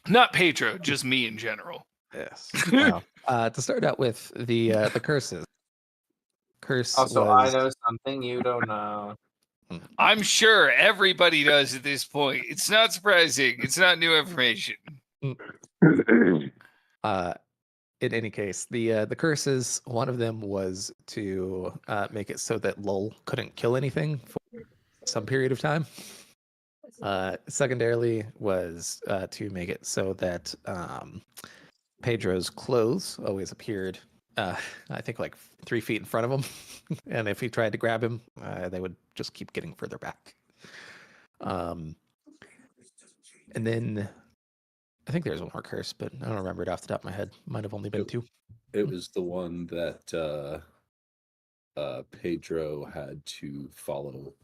Not Pedro, just me in general. Yes. To start out with the curses. Curse Also, was. I know something you don't know. I'm sure everybody does at this point. It's not surprising. It's not new information. In any case, the curses. One of them was to make it so that Lowell couldn't kill anything for some period of time. Secondarily, was to make it so that Pedro's clothes always appeared, I think, like 3 feet in front of him, and if he tried to grab him, they would just keep getting further back. And then I think there's one more curse, but I don't remember it off the top of my head. Might have only been 2. It was the one that Pedro had to follow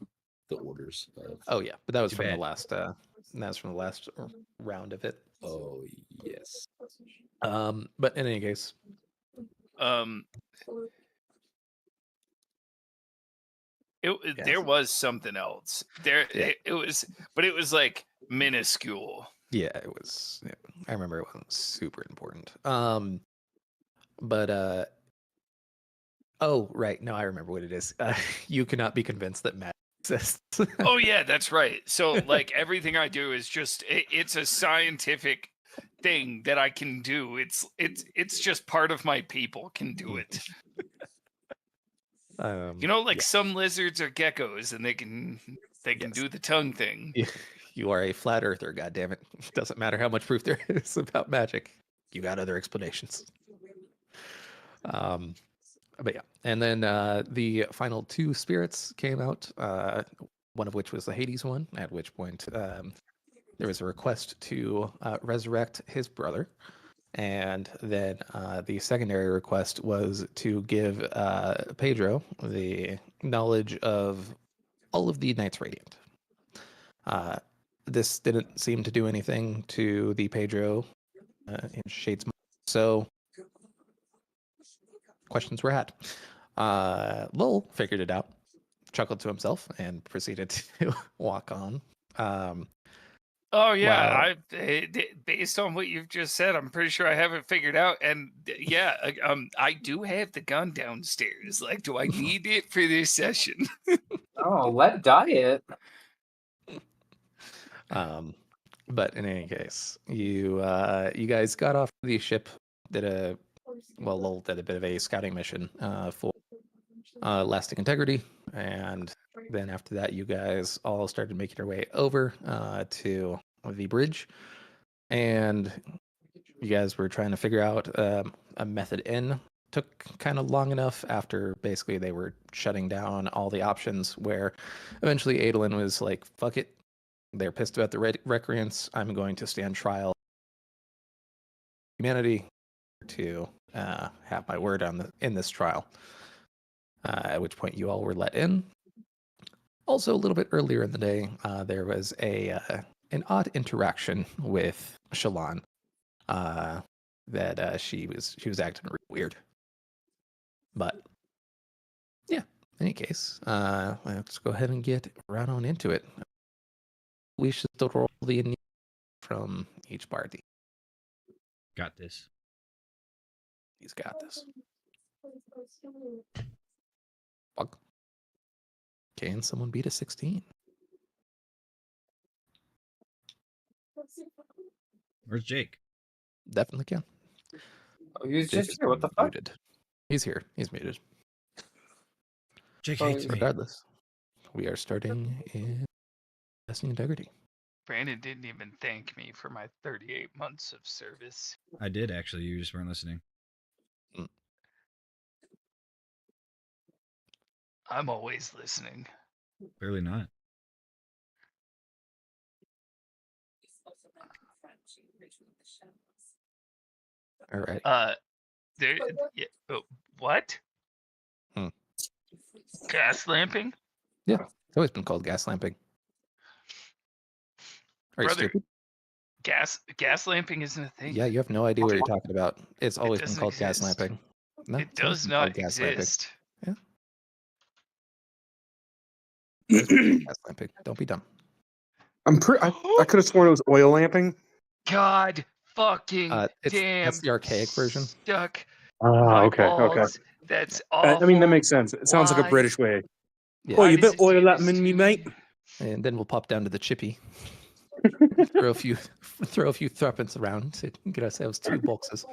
the orders of. Oh yeah, but that was from the last. That's from the last round of it. Oh yes. But in any case, there was something else there. Yeah. It was, but it was like minuscule. Yeah, it was. Yeah, I remember it wasn't super important. But oh right, no, I remember what it is. You cannot be convinced that magic exists. Oh yeah, that's right. So like everything I do is just it's a scientific thing that I can do. It's just part of my people can do it. You know, like some lizards are geckos and they can do the tongue thing. You are a flat earther, goddammit. It doesn't matter how much proof there is about magic. You got other explanations. But yeah, and then the final 2 spirits came out, one of which was the Hades one, at which point there was a request to resurrect his brother. And then the secondary request was to give Pedro the knowledge of all of the Knights Radiant. This didn't seem to do anything to the Pedro in Shade's mind, so questions were had. Lowell figured it out, chuckled to himself, and proceeded to walk on. Oh yeah, based on what you've just said, I'm pretty sure I have it figured out. And yeah, I do have the gun downstairs. Like, do I need it for this session? Oh, let diet. But in any case, you guys got off the ship, Lowell did a bit of a scouting mission for lasting integrity, and then after that, you guys all started making your way over to the bridge, and you guys were trying to figure out a method in. Took kind of long enough after basically they were shutting down all the options, where eventually Adolin was like, fuck it. They're pissed about the recreants. I'm going to stand trial humanity to have my word in this trial. At which point you all were let in. Also, a little bit earlier in the day, there was an odd interaction with Shallan. That she was acting really weird. But yeah, in any case, let's go ahead and get right on into it. We should still roll the initiative from each party. Got this. He's got this. Fuck. Can someone beat a 16? Where's Jake? Definitely can. Oh, he's just here. What the fuck? Muted. He's here. He's muted. Jake hates me. Regardless, we are starting in testing integrity. Brandon didn't even thank me for my 38 months of service. I did, actually. You just weren't listening. I'm always listening. Clearly not. All right. What? Gas lamping? Yeah, it's always been called gas lamping. Are you stupid? Gas lamping isn't a thing. Yeah, you have no idea what you're talking about. It's always been called gas lamping. No, it does not exist. Yeah. Gas lamping. Don't be dumb. I could have sworn it was oil lamping. God fucking damn. That's the archaic version. Stuck Ah, my okay, okay. balls. That's awful. I mean, that makes sense. It sounds like a Why? British way. Yeah. Oh, Why you does bit it do oil that this in me, to mate. And then we'll pop down to the chippy. throw a few threepence around to get ourselves 2 boxes.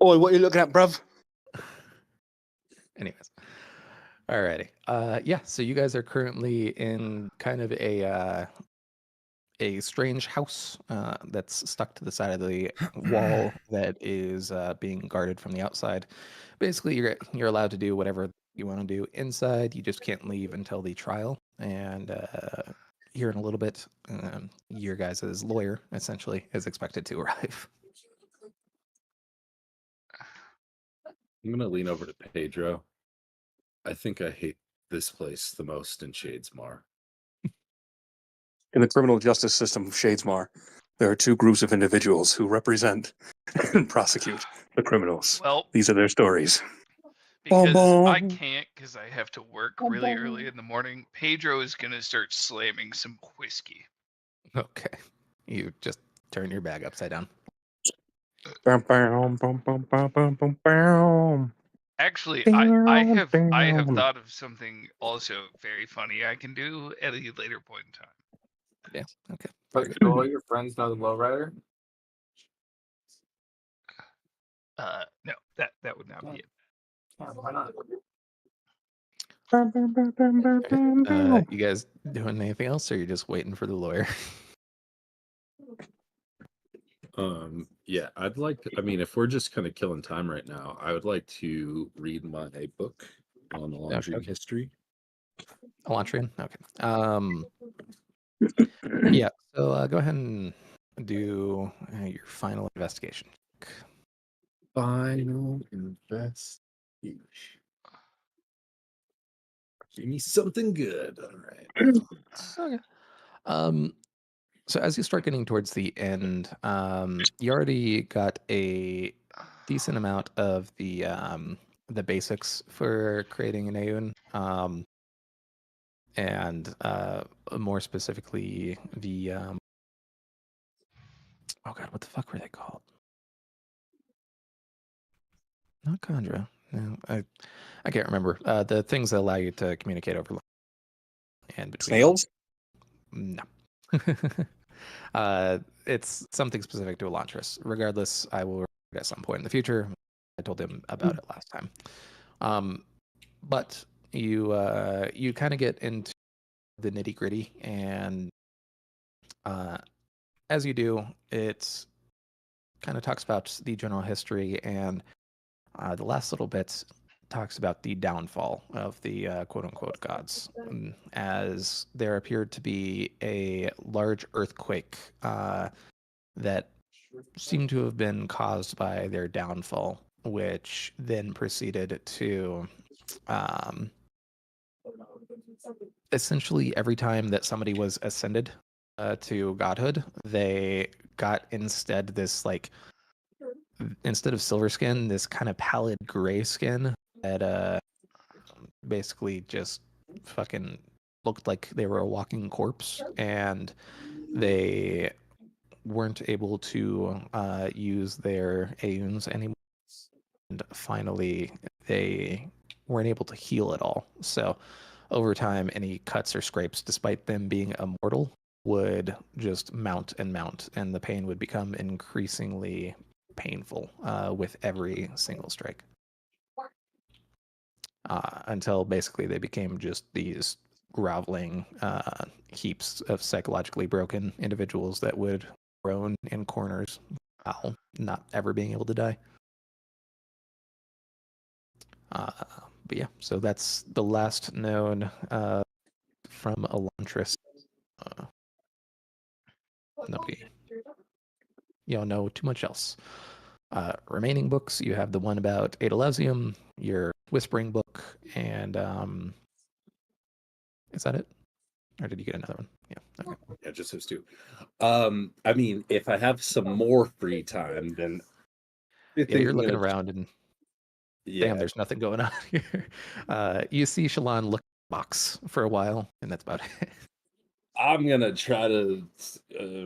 Oi, what are you looking at, bruv? Anyways. Alrighty. Yeah, so you guys are currently in kind of a strange house that's stuck to the side of the wall that is being guarded from the outside. Basically, you're allowed to do whatever you want to do inside. You just can't leave until the trial. And here in a little bit, your guys' lawyer essentially is expected to arrive. I'm gonna lean over to Pedro. I think I hate this place the most in Shadesmar. In the criminal justice system of Shadesmar, there are 2 groups of individuals who represent and prosecute the criminals. Well, These are their stories. because I Bum. can't, because I have to work really early in the morning. Pedro is gonna start slamming some whiskey. Okay. You just turn your bag upside down. Bum, bum, bum, bum, bum, bum, bum, bum. Actually, I have Bam. thought of something also very funny I can do at a later point in time. Yeah. Okay. But Very good. do all your friends know the lowrider? No, that would not be it. Yeah, why not? Bum, bum, bum, bum, bum, bum, bum. You guys doing anything else, or you're just waiting for the lawyer? Yeah, I'd like to, I mean, if we're just kind of killing time right now, I would like to read my book on laundry Okay. history. Elantrian? Okay. Yeah, so go ahead and do your final investigation. Final investigation. Give me something good. All right. Okay. So as you start getting towards the end, you already got a decent amount of the basics for creating an Aeon, and more specifically the oh god, what the fuck were they called? Not Conjura. No, I can't remember. The things that allow you to communicate over and between Snails? No. It's something specific to Elantris. Regardless, I will at some point in the future. I told him about it last time. But you kind of get into the nitty gritty, and as you do, it kind of talks about the general history, and the last little bit talks about the downfall of the quote-unquote gods, as there appeared to be a large earthquake that seemed to have been caused by their downfall, which then proceeded to essentially every time that somebody was ascended to godhood, they got instead this instead of silver skin, this kind of pallid gray skin that basically just fucking looked like they were a walking corpse, and they weren't able to use their Aeons anymore. And finally, they weren't able to heal at all. So over time, any cuts or scrapes, despite them being immortal, would just mount and mount, and the pain would become increasingly painful with every single strike. Until basically they became just these groveling heaps of psychologically broken individuals that would groan in corners while not ever being able to die. But yeah, so that's the last known from Elantris. Nobody, you don't know too much else. Remaining books, you have the one about Adelezium, your Whispering book, and is that it? Or did you get another one? Yeah. Okay. Yeah, just those 2. I mean, if I have some more free time, then I Yeah, think you're I'm looking gonna- around and Yeah, damn, there's nothing going on here. You see Shalon look at the box for a while, and that's about it. I'm gonna try to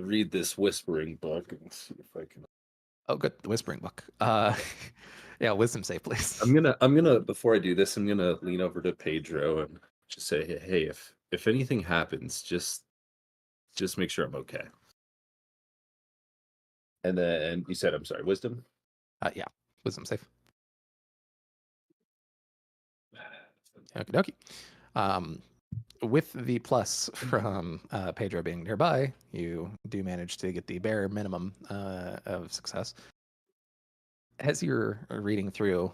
read this whispering book and see if I can. Oh, good. The whispering book. Yeah, wisdom save, please. I'm gonna before I do this, I'm gonna lean over to Pedro and just say, hey, if anything happens, just make sure I'm okay. And then you said, I'm sorry, wisdom. Yeah, wisdom save. Okie dokie. With the plus from Pedro being nearby, you do manage to get the bare minimum of success. As you're reading through,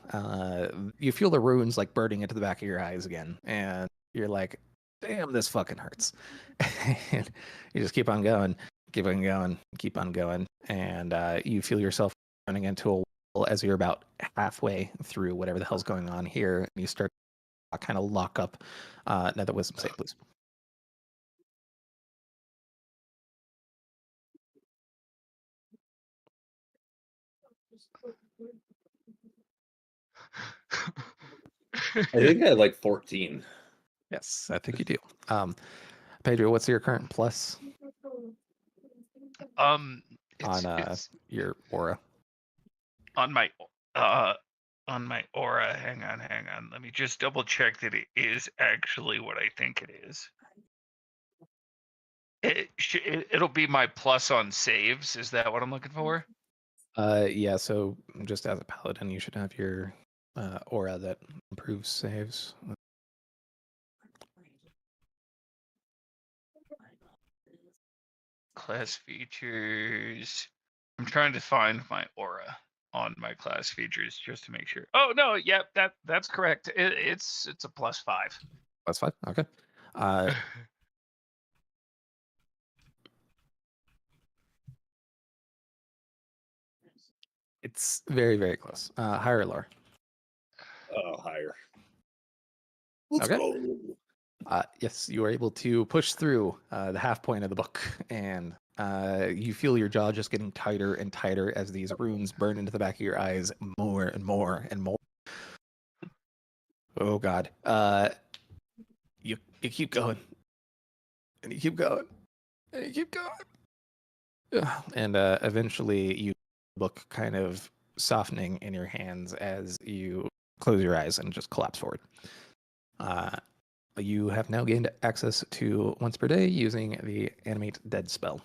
you feel the runes like burning into the back of your eyes again, and you're like, "Damn, this fucking hurts." And you just keep on going, keep on going, keep on going, and you feel yourself running into a wall as you're about halfway through whatever the hell's going on here, and you start to kind of lock up. Another wisdom save, please. I think I had like 14. Yes, I think you do. Pedro, what's your current plus on It's your aura? on my aura. Hang on. Let me just double check that it is actually what I think it is. It'll be my plus on saves. Is that what I'm looking for? Yeah, so just as a paladin, you should have your aura that improves saves. Class features. I'm trying to find my aura on my class features just to make sure. Oh no, yep, that's correct. It's a +5. +5? Okay. It's very, very close. Higher or lower? Oh, higher. Let's Okay. go. Yes, you are able to push through the half point of the book, and you feel your jaw just getting tighter and tighter as these runes burn into the back of your eyes more and more and more. Oh God! You keep going, and you keep going, and you keep going, and eventually you book kind of softening in your hands as you close your eyes and just collapse forward. You have now gained access to once per day using the animate dead spell.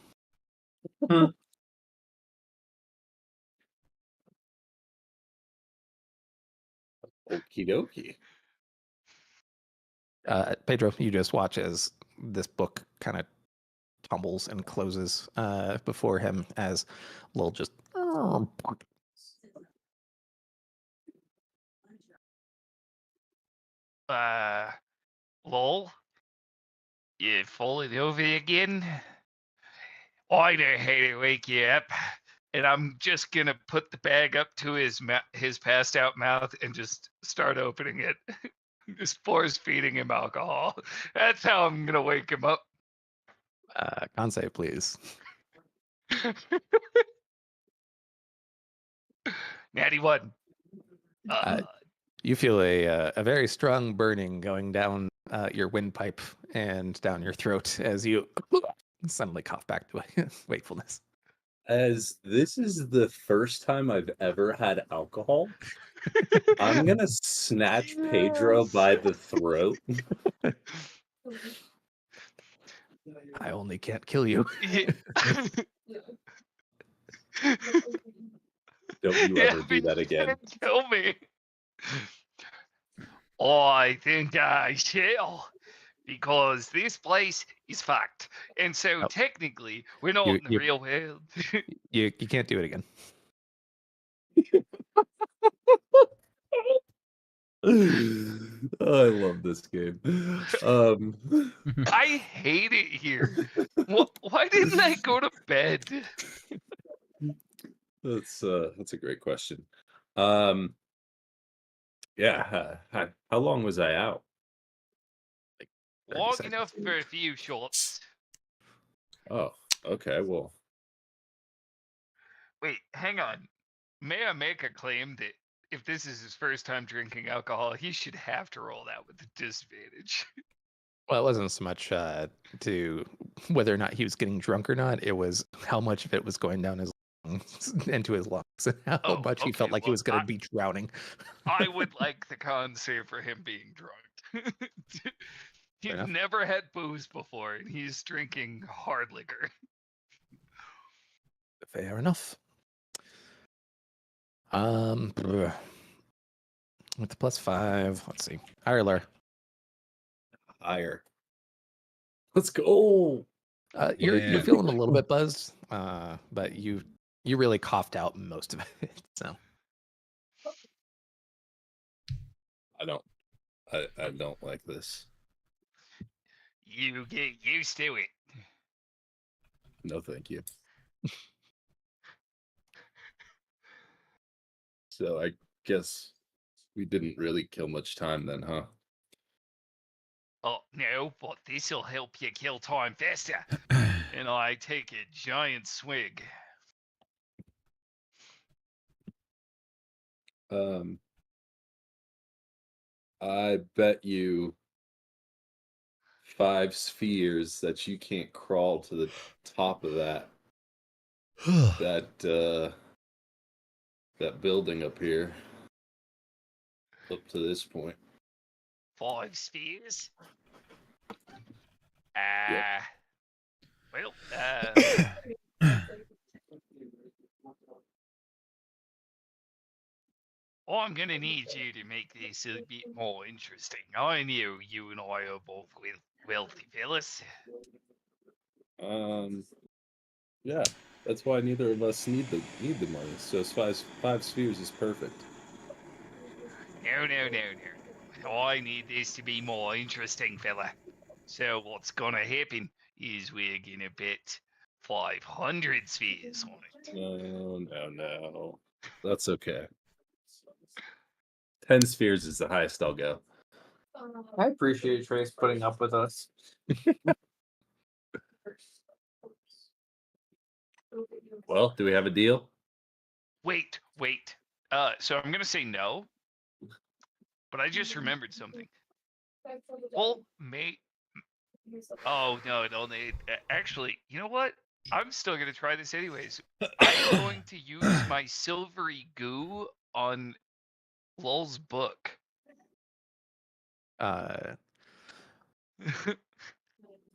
Okie dokie. Pedro, you just watch as this book kind of tumbles and closes before him as Lil just. Lol. You falling over again? I know how to wake you up. And I'm just gonna put the bag up to his passed out mouth and just start opening it. Just force feeding him alcohol. That's how I'm gonna wake him up. Con save, please. Natty 1. You feel a very strong burning going down your windpipe and down your throat as you suddenly cough back to wakefulness. As this is the first time I've ever had alcohol, I'm gonna snatch Pedro by the throat. I only can't kill you. Don't you ever do that again. Can't kill me. I think I shall. Because this place is fucked. And so Oh. technically, we're not You- in the real world. You can't do it again. I love this game. I hate it here. Why didn't I go to bed? That's a great question. Yeah, how long was I out? Like 30 Long seconds. enough for a few shots. Oh, okay. Well, Wait, hang on. May I make a claim that if this is his first time drinking alcohol, he should have to roll that with a disadvantage? Well, it wasn't so much to whether or not he was getting drunk or not. It was how much of it was going down his lungs, into his lungs, and how Oh, much he felt okay, like he well, was going to be drowning. I would like the con save for him being drunk. He's enough. never had booze before, and he's drinking hard liquor. Fair enough. With the +5, let's see. Higher. Higher. Let's go. You're Yeah. feeling a little bit buzzed, but you really coughed out most of it. So I don't like this. You get used to it. No, thank you. So I guess we didn't really kill much time then, huh? Oh, no, but this'll help you kill time faster. And I take a giant swig. I bet you 5 spheres that you can't crawl to the top of that that building up here. Up to this point. 5 spheres? Yep. Well, I'm gonna need you to make this a bit more interesting. I know you and I are both wealthy fellas. Yeah, that's why neither of us need the money. So 5 spheres is perfect. No. I need this to be more interesting, fella. So what's gonna happen is we're gonna bet 500 spheres on it. No. That's okay. 10 spheres is the highest I'll go. I appreciate Trace putting up with us. Well, do we have a deal? Wait. So I'm gonna say no, but I just remembered something. Well, Oh no! Actually, you know what? I'm still gonna try this anyways. I'm going to use my silvery goo on Lol's book. The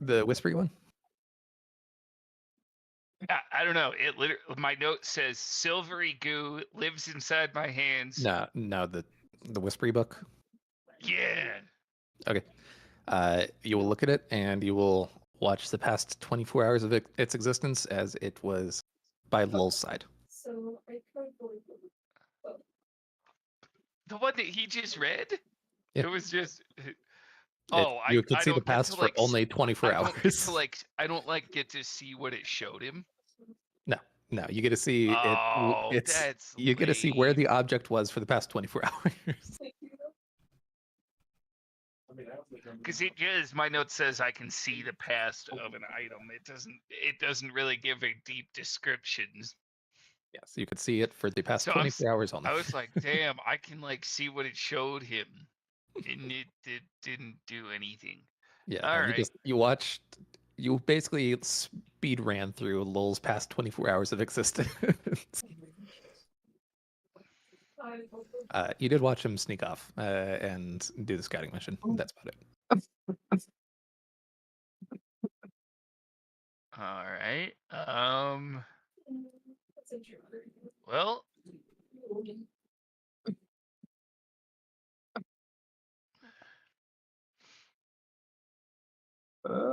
whispery one. I don't know. It literally, my note says silvery goo lives inside my hands. No, the whispery book. Yeah. Okay. You will look at it and you will watch the past 24 hours of its existence as it was by Lul's side. The one that he just read? Yeah. It was just. You could I see the don't get past to, for like, only 24 I don't get hours. to I don't get to see what it showed him. No, you get to see Oh, it. that's You get to see where lame. the object was for the past 24 hours. Because it does. My note says I can see the past of an item. It doesn't really give a deep description. Yes, you could see it for the past So 24 hours only. I was like, damn, I can see what it showed him, and it didn't do anything. Yeah, All no, right. you basically speed ran through Lul's past 24 hours of existence. You did watch him sneak off and do the scouting mission. That's about it. All right. Well.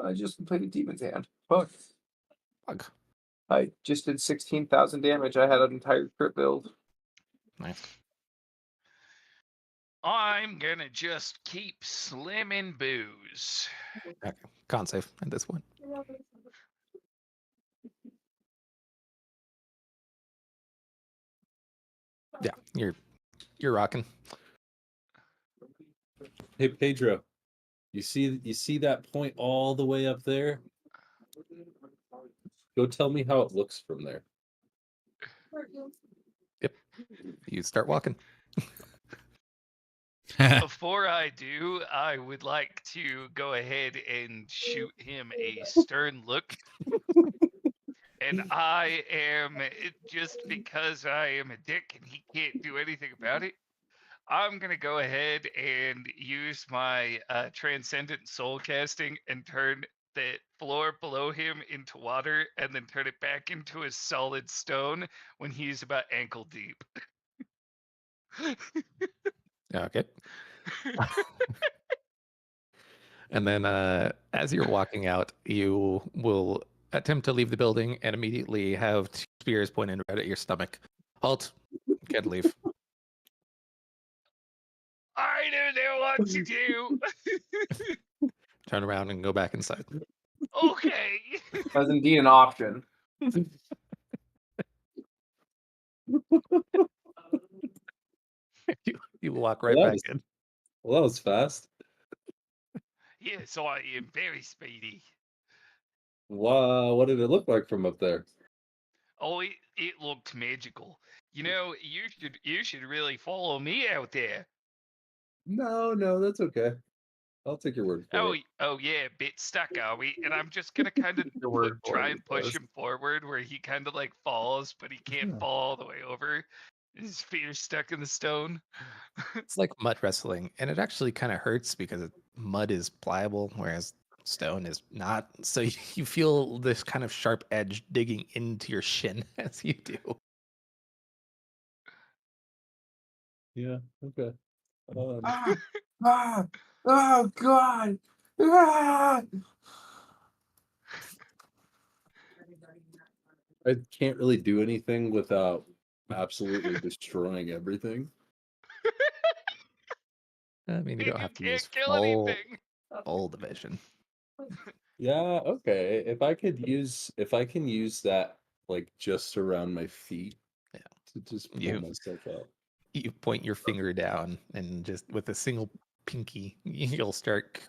I just completed Demon's Hand. Fuck. Bug. I just did 16,000 damage. I had an entire crit build. Nice. I'm gonna just keep slimming booze. Okay. Con save at this point. Yeah, you're rocking. Hey Pedro, you see that point all the way up there? Go tell me how it looks from there. Yep. You start walking. Before I do, I would like to go ahead and shoot him a stern look. And I am, just because I am a dick and he can't do anything about it, I'm going to go ahead and use my transcendent soul casting and turn the floor below him into water and then turn it back into a solid stone when he's about ankle deep. Okay. And then as you're walking out, you will attempt to leave the building and immediately have two spears pointed right at your stomach. Halt. Can't leave. I don't know what to do. Turn around and go back inside. Okay. That's indeed an option. You walk right Well, back in. Well, that was fast. Yes, I am very speedy. Wow, what did it look like from up there? Oh, it looked magical. You know, you should really follow me out there. No, that's okay. I'll take your word for it. Oh yeah, bit stuck, are we? And I'm just gonna kind of Your word for try it, and push yes. him forward where he kind of like falls, but he can't Yeah. fall all the way over. His feet are stuck in the stone. It's like mud wrestling, and it actually kind of hurts because mud is pliable, whereas stone is not. So you feel this kind of sharp edge digging into your shin as you do. Yeah, okay. Oh God! Ah! I can't really do anything without absolutely destroying everything. I mean, you And don't you have to can't use kill anything. full division. Yeah, okay. If I can use that like just around my feet, Yeah. to just pull You myself out. you point your finger down, and just with a single pinky, you'll start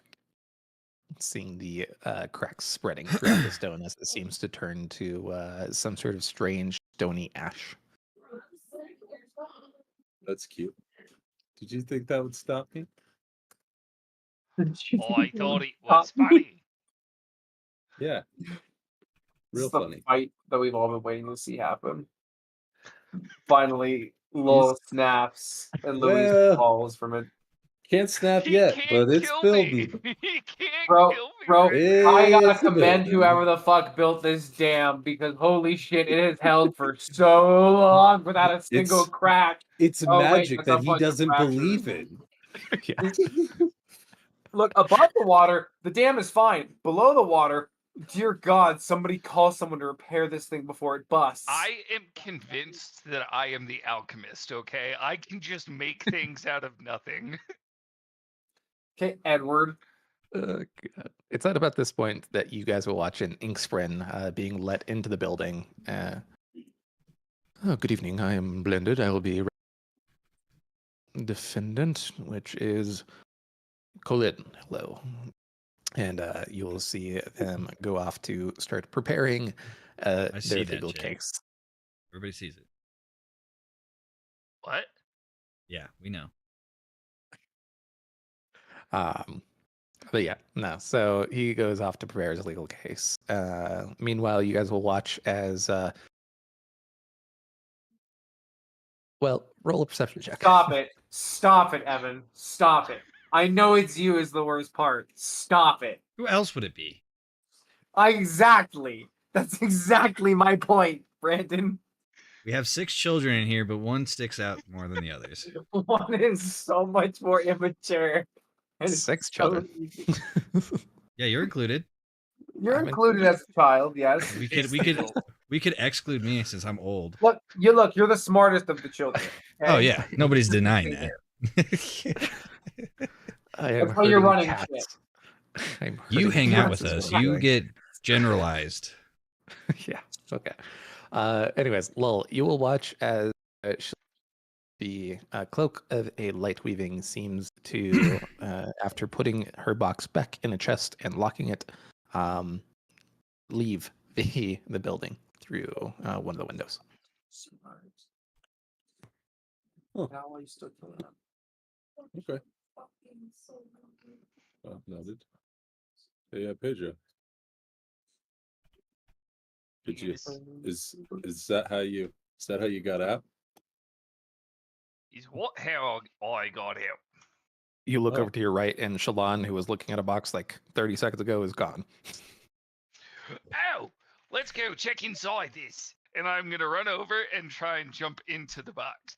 seeing the cracks spreading throughout the stone as it seems to turn to some sort of strange stony ash. That's cute. Did you think that would stop me? Oh, I thought it was funny. Yeah. This Real is the funny. fight that we've all been waiting to see happen. Finally, Lowell snaps and Louise Well, falls from it. can't snap He yet, can't but it's kill building. me. He can't Bro, kill me. bro, Right I gotta It's commend building. whoever the fuck built this dam because holy shit, it has held for so long without a single It's crack. It's Oh, wait, magic that's a that he bunch of doesn't fractures. believe in. Yeah. Look, above the water, the dam is fine. Below the water, dear God, somebody call someone to repair this thing before it busts. I am convinced that I am the alchemist, okay? I can just make things out of nothing. Okay, Edward. God. It's at about this point that you guys will watch an Inkspren being let into the building. Good evening. I am Blended. I will be defendant, which is Colin. Hello. And you will see them go off to start preparing I see their that, legal Jake. case. Everybody sees it. What? Yeah, we know. But yeah, no. So he goes off to prepare his legal case. Meanwhile, you guys will watch as roll a perception check. Stop it. Stop it, Evan. Stop it. I know it's you is the worst part. Stop it. Who else would it be? Exactly. That's exactly my point, Brandon. We have 6 children in here, but one sticks out more than the others. One is so much more immature. and it's 6 so children. easy. Yeah, you're included. You're I'm included as a child, yes. We could exclude me since I'm old. Look, you're the smartest of the children. Oh okay? yeah, nobody's denying that. I am That's why you're herding running cats. I'm You herding hang out cats with is us. what I'm You doing. get generalized. Yeah. Okay. Anyways, Lol, you will watch as the cloak of a light weaving seems to, after putting her box back in a chest and locking it, leave the building through one of the windows. Huh. Now you still killing them. Okay. Noted. Hey, Pedro. Did you? Yes. Is that how you? Is that how you got out? Is what how I got out? You look Oh. over to your right, and Shalon, who was looking at a box like 30 seconds ago, is gone. Oh, let's go check inside this. And I'm gonna run over and try and jump into the box.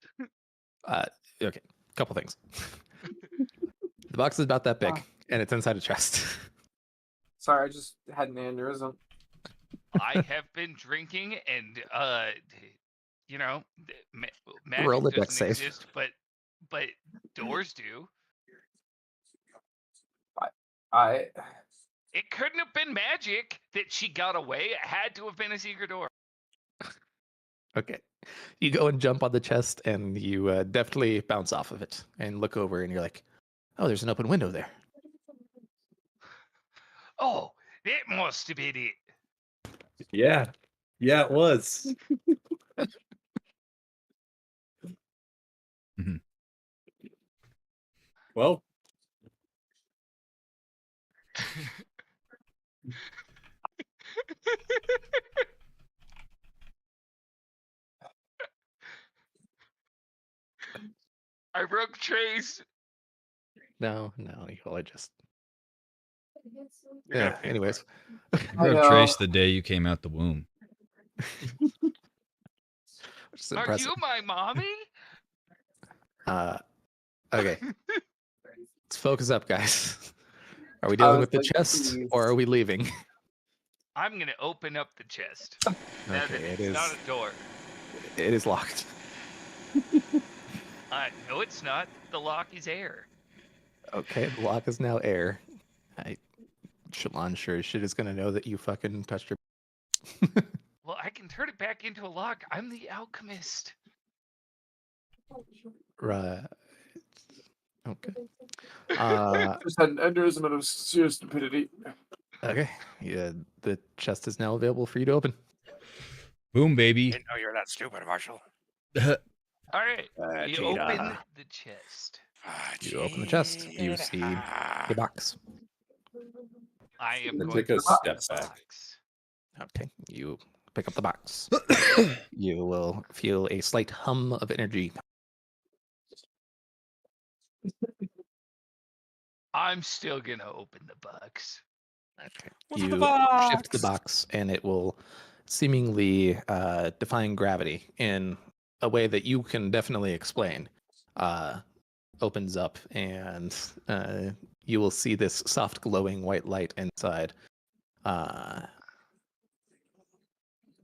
Okay, couple things. The box is about that big, Ah. and it's inside a chest. Sorry, I just had an aneurysm. I have been drinking, and you know, magic Roll the dex doesn't save. exist, but doors do. I It couldn't have been magic that she got away. It had to have been a secret door. Okay. You go and jump on the chest, and you deftly bounce off of it and look over, and you're like, oh, there's an open window there. Oh, that must have been it. Yeah, it was. Mhm. Well, I broke trace. No, I just. Yeah. Yeah, anyways. You I broke know. Trace the day you came out the womb. Which is Are impressive. you my mommy? Okay. Let's focus up, guys. Are we I dealing was with the like, chest, please. or are we leaving? I'm gonna open up the chest. Now that Okay, it it's is. not a door. It is locked. No, it's not. The lock is air. Okay, the lock is now air. Shalon sure as shit is gonna know that you fucking touched her. Well, I can turn it back into a lock. I'm the alchemist. Right. Okay. just had an aneurysm of sheer stupidity. Okay. Yeah, the chest is now available for you to open. Boom, baby. Didn't know you're that stupid, Marshall. All right. You Cheetah. open the chest. You open the chest. You see a box. I am I going take a to step open the back. box. Okay. You pick up the box. You will feel a slight hum of energy. I'm still gonna open the box. Okay. What's in You the shift the box, and it will seemingly defying gravity in a way that you can definitely explain. Opens up, and you will see this soft, glowing white light inside.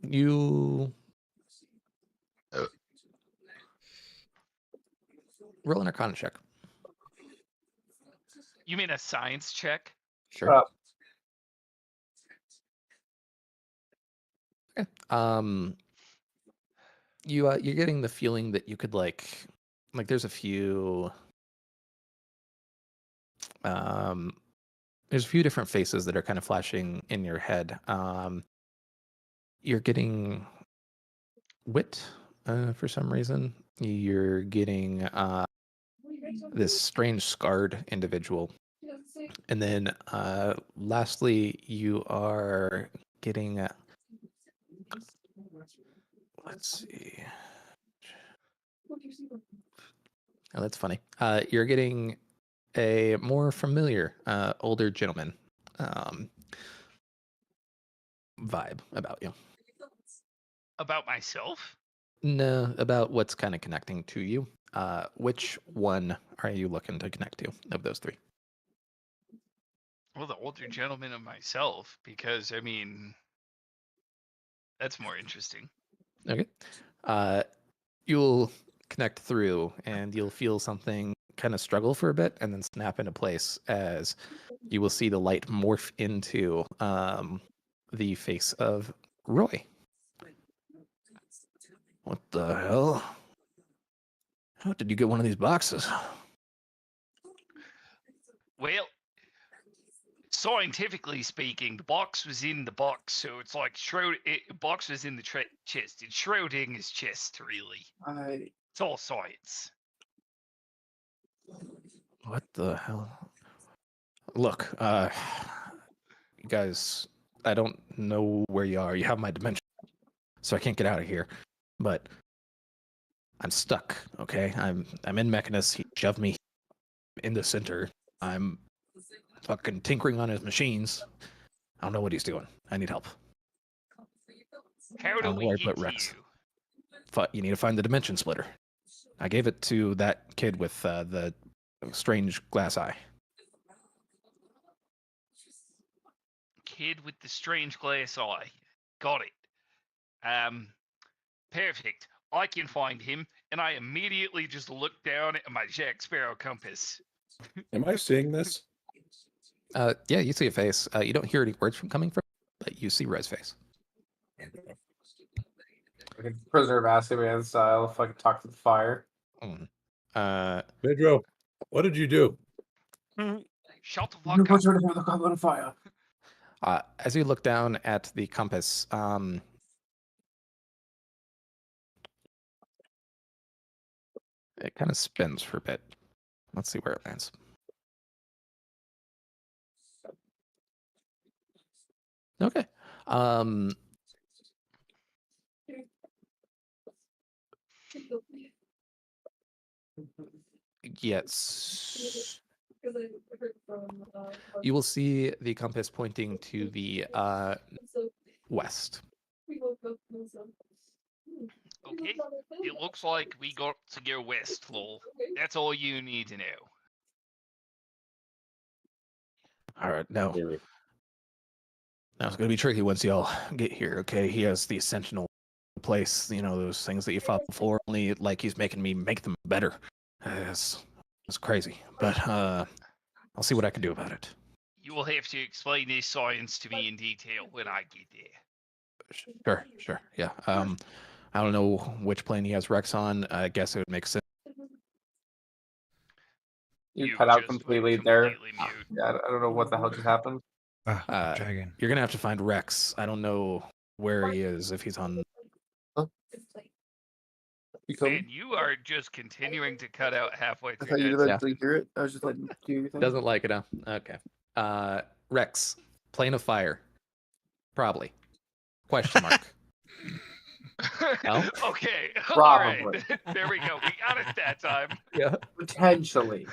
You roll an Arcana check. You mean a science check? Sure. Uh, Okay. You're getting the feeling that you could like there's a few there's a few different faces that are kind of flashing in your head. You're getting wit for some reason. You're getting this strange scarred individual, and then lastly you are getting let's see. Oh, that's funny. You're getting a more familiar older gentleman vibe about you. About myself? No, about what's kind of connecting to you. Which one are you looking to connect to of those three? Well, the older gentleman and myself, because I mean, that's more interesting. Okay. You'll connect through, and you'll feel something kind of struggle for a bit, and then snap into place as you will see the light morph into the face of Roy. What the hell? How did you get one of these boxes? Well, scientifically speaking, the box was in the box, so it's like box was in the chest. It's Schrodinger's chest, really. It's all science. What the hell? Look, you guys, I don't know where you are. You have my dimension, so I can't get out of here. But I'm stuck. Okay, I'm in Mechanus. He shoved me in the center. I'm fucking tinkering on his machines. I don't know what he's doing. I need help. How I do don't know we where I get put to Rex. you? You need to find the dimension splitter. I gave it to that kid with the strange glass eye. Kid with the strange glass eye. Got it. Perfect. I can find him, and I immediately just look down at my Jack Sparrow compass. Am I seeing this? Yeah, you see a face. You don't hear any words from coming from, but you see Red's face. Prisoner of Azkaban style. If I could talk to the fire. Pedro, what did you do? Shut the fuck up. The fire. As you look down at the compass, it kind of spins for a bit. Let's see where it lands. Okay. Yes. You will see the compass pointing to the west. Okay. It looks like we got to go west, lol. That's all you need to know. All right, now Here. it's gonna be tricky once y'all get here. Okay, he has the ascensional place. You know those things that you fought before. Only like he's making me make them better. It's crazy, but I'll see what I can do about it. You will have to explain this science to me in detail when I get there. Sure, yeah. I don't know which plane he has Rex on. I guess it would make sense. You cut out just went completely there. completely mute. Yeah, I don't know what the hell just happened. Try again. You're gonna have to find Rex. I don't know where he is. If he's on. Man, you are just continuing to cut out halfway I through thought you'd that. eventually hear it. I was just letting you do your thing. Doesn't like it, huh? Okay. Rex, plane of fire. Probably. Question mark. No? Okay, Probably. all right. There we go. We got it that time. Yeah. Potentially.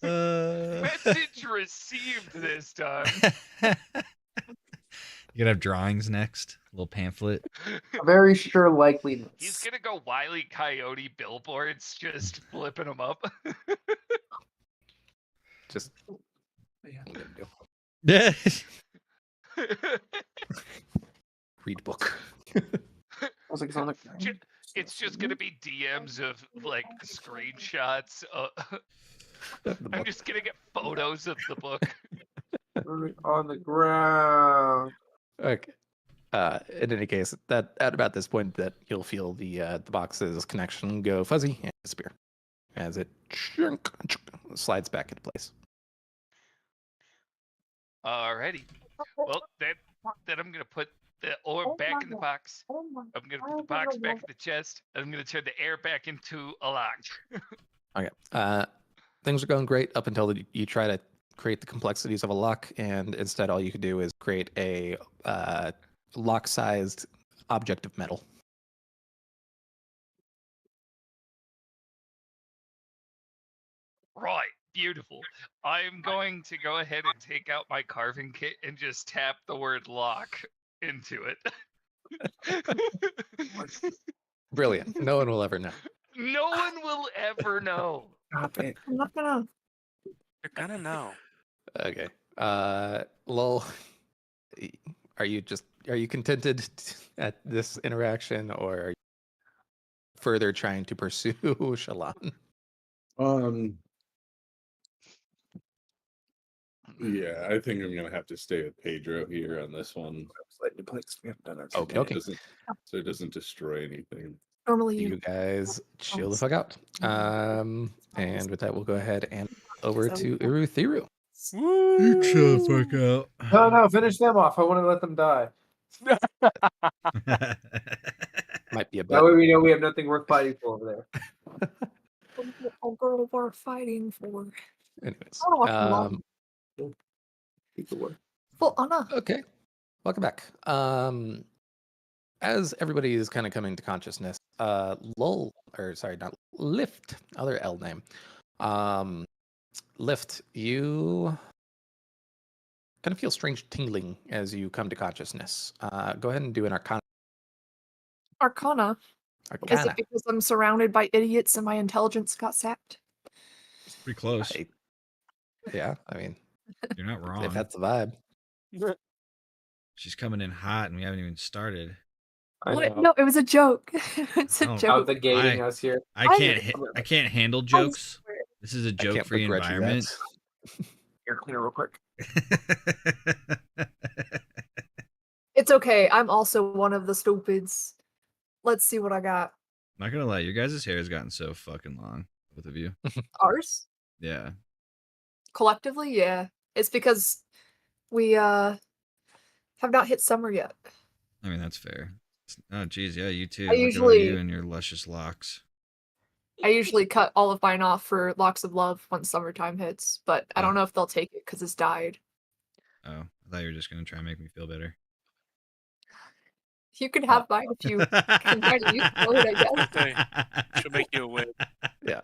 Message received this time. You gotta have drawings next. A little pamphlet. A very sure likeliness. He's gonna go Wile E. Coyote billboards, just flipping them up. Just. Yeah. Read book. I was like, Sonic. It's just gonna be DMs of like screenshots. I'm just gonna get photos of the book. On the ground. Okay. In any case, that at about this point, that you'll feel the box's connection go fuzzy and disappear as it slides back into place. Alrighty. Well, then I'm gonna put the orb back in the box. I'm gonna put the box back in the chest. And I'm gonna turn the air back into a lock. Okay. Things are going great up until you try to create the complexities of a lock, and instead all you can do is create a lock-sized object of metal. Right. Beautiful. I'm going to go ahead and take out my carving kit and just tap the word lock into it. Brilliant. No one will ever know. No one will ever know. Stop it. I'm not gonna. You're gonna know. Okay. Lol. Are you contented at this interaction, or are you further trying to pursue Shalon? Yeah, I think I'm gonna have to stay with Pedro here on this one. Letting you play 'cause we haven't done our Okay, So okay. it doesn't destroy anything. Normally, You guys chill the fuck out. And with that, we'll go ahead and over to Uruthiru. You chill the fuck out. No, finish them off. I want to let them die. Might be a That bit. way we know we have nothing worth fighting for over there. little girl we're fighting for. Anyways, I don't watch Mulan. Keep the word. Well, Anna. okay, welcome back. As everybody is kind of coming to consciousness, not Lift, other L name. Lift, you kind of feel strange tingling as you come to consciousness. Go ahead and do an Arcana. Arcana. Is it because I'm surrounded by idiots and my intelligence got sapped? It's pretty close. Yeah, I mean, You're not wrong. if that's the vibe. She's coming in hot, and we haven't even started. What? No, it was a joke. It's a Oh. joke. Out the gating us here. I can't handle jokes. swear. This is a I can't joke-free begrudge you that. environment. Air cleaner, real quick. It's okay. I'm also one of the stupids. Let's see what I got. Not gonna lie, your guys' hair has gotten so fucking long. Both of you. Ours? Yeah. Collectively, yeah. It's because we have not hit summer yet. I mean, that's fair. Oh, geez, yeah, you too. I Look at all usually- you and your luscious locks. I usually cut all of mine off for locks of love when summertime hits, but I don't know if they'll take it because it's dyed. Oh, I thought you were just gonna try and make me feel better. You can have mine if you can kind of use it, I guess. Hey, she'll make you a wig. Yeah.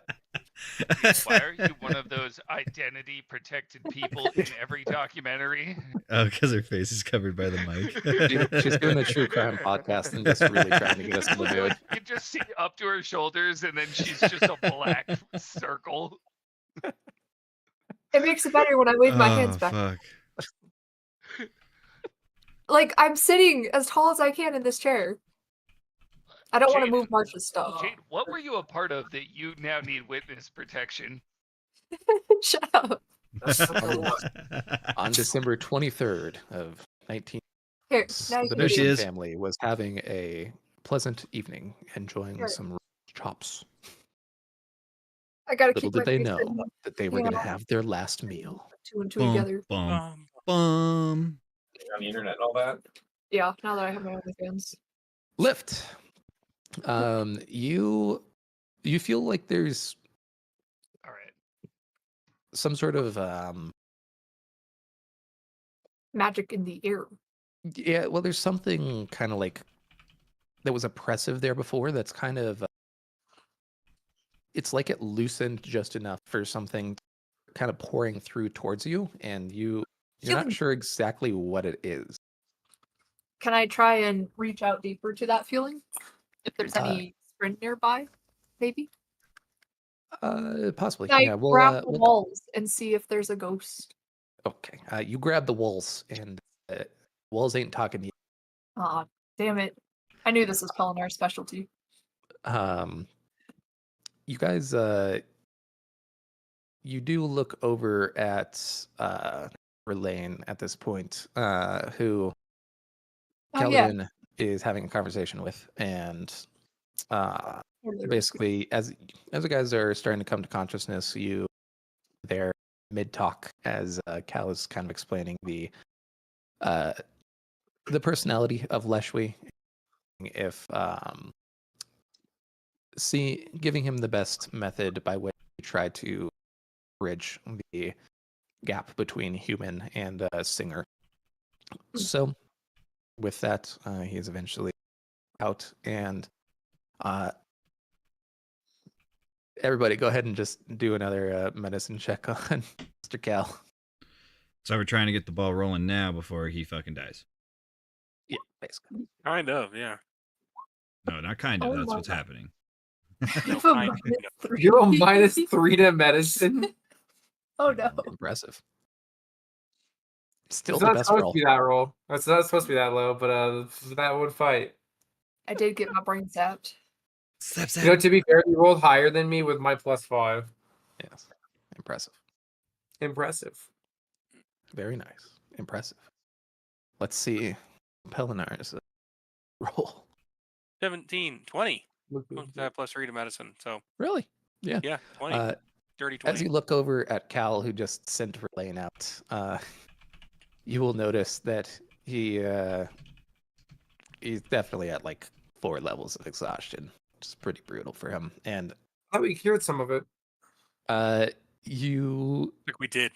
Why are you one of those identity protected people in every documentary? Oh, because her face is covered by the mic. She's doing a true crime podcast and just really trying to get us in the mood. You can just see up to her shoulders, and then she's just a black circle. It makes it better when I wave my hands back. Fuck. Like, I'm sitting as tall as I can in this chair. I don't want to Jade- move Marsh's stuff. Jade, what were you a part of that you now need witness protection? Shut up. On December 23rd of 19, Here, now the you can There she Mission is. family was having a pleasant evening, enjoying Here. some roast chops. I gotta Little keep did my they face know hidden. that they were going to Yeah. have their last meal. Two and two Bum, together. bum, bum. On the internet and all that. Yeah, now that I have my OnlyFans. Lift. You feel like there's All right. some sort of Magic in the air. yeah, well, there's something kind of like that was oppressive there before. That's kind of it's like it loosened just enough for something kind of pouring through towards you, and you're not Feeling- sure exactly what it is. Can I try and reach out deeper to that feeling? If there's Uh, any sprint nearby, maybe? Possibly. Can I Yeah. grab the walls and see if there's a ghost? Okay. You grab the walls, and walls ain't talking to you. Aw, damn it. I knew this was Pelinar's specialty. You guys, you do look over at Verlaine at this point, who Oh, yeah. Kaladin is having a conversation with, and Totally. basically, as you guys are starting to come to consciousness, you there mid talk as Cal is kind of explaining the personality of Leshwi, if giving him the best method by which to try to bridge the gap between human and singer. So, with that, he is eventually out, and everybody, go ahead and just do another medicine check on Mr. Cal. So we're trying to get the ball rolling now before he fucking dies. Yeah, basically. Kind of, yeah. No, not kind of. Oh That's my what's God. happening. I No, have a kind of. -3. You're a -3 to medicine. Oh no. Impressive. Still It's the not best supposed roll. to be that roll. It's not supposed to be that low, but that would fight. I did get my brain zapped. Slap, You know, to be fair, you rolled higher than me with my +5. Yes. Impressive. Impressive. Very nice. Impressive. Let's see Pelinar's roll. 17, 20. Look With that +3 to medicine. So, Really? yeah, 20. Dirty 20. As you look over at Cal, who just sent Verlaine out, you will notice that he's definitely at like 4 levels of exhaustion, which is pretty brutal for him. And thought we cured some of it. You Like we did.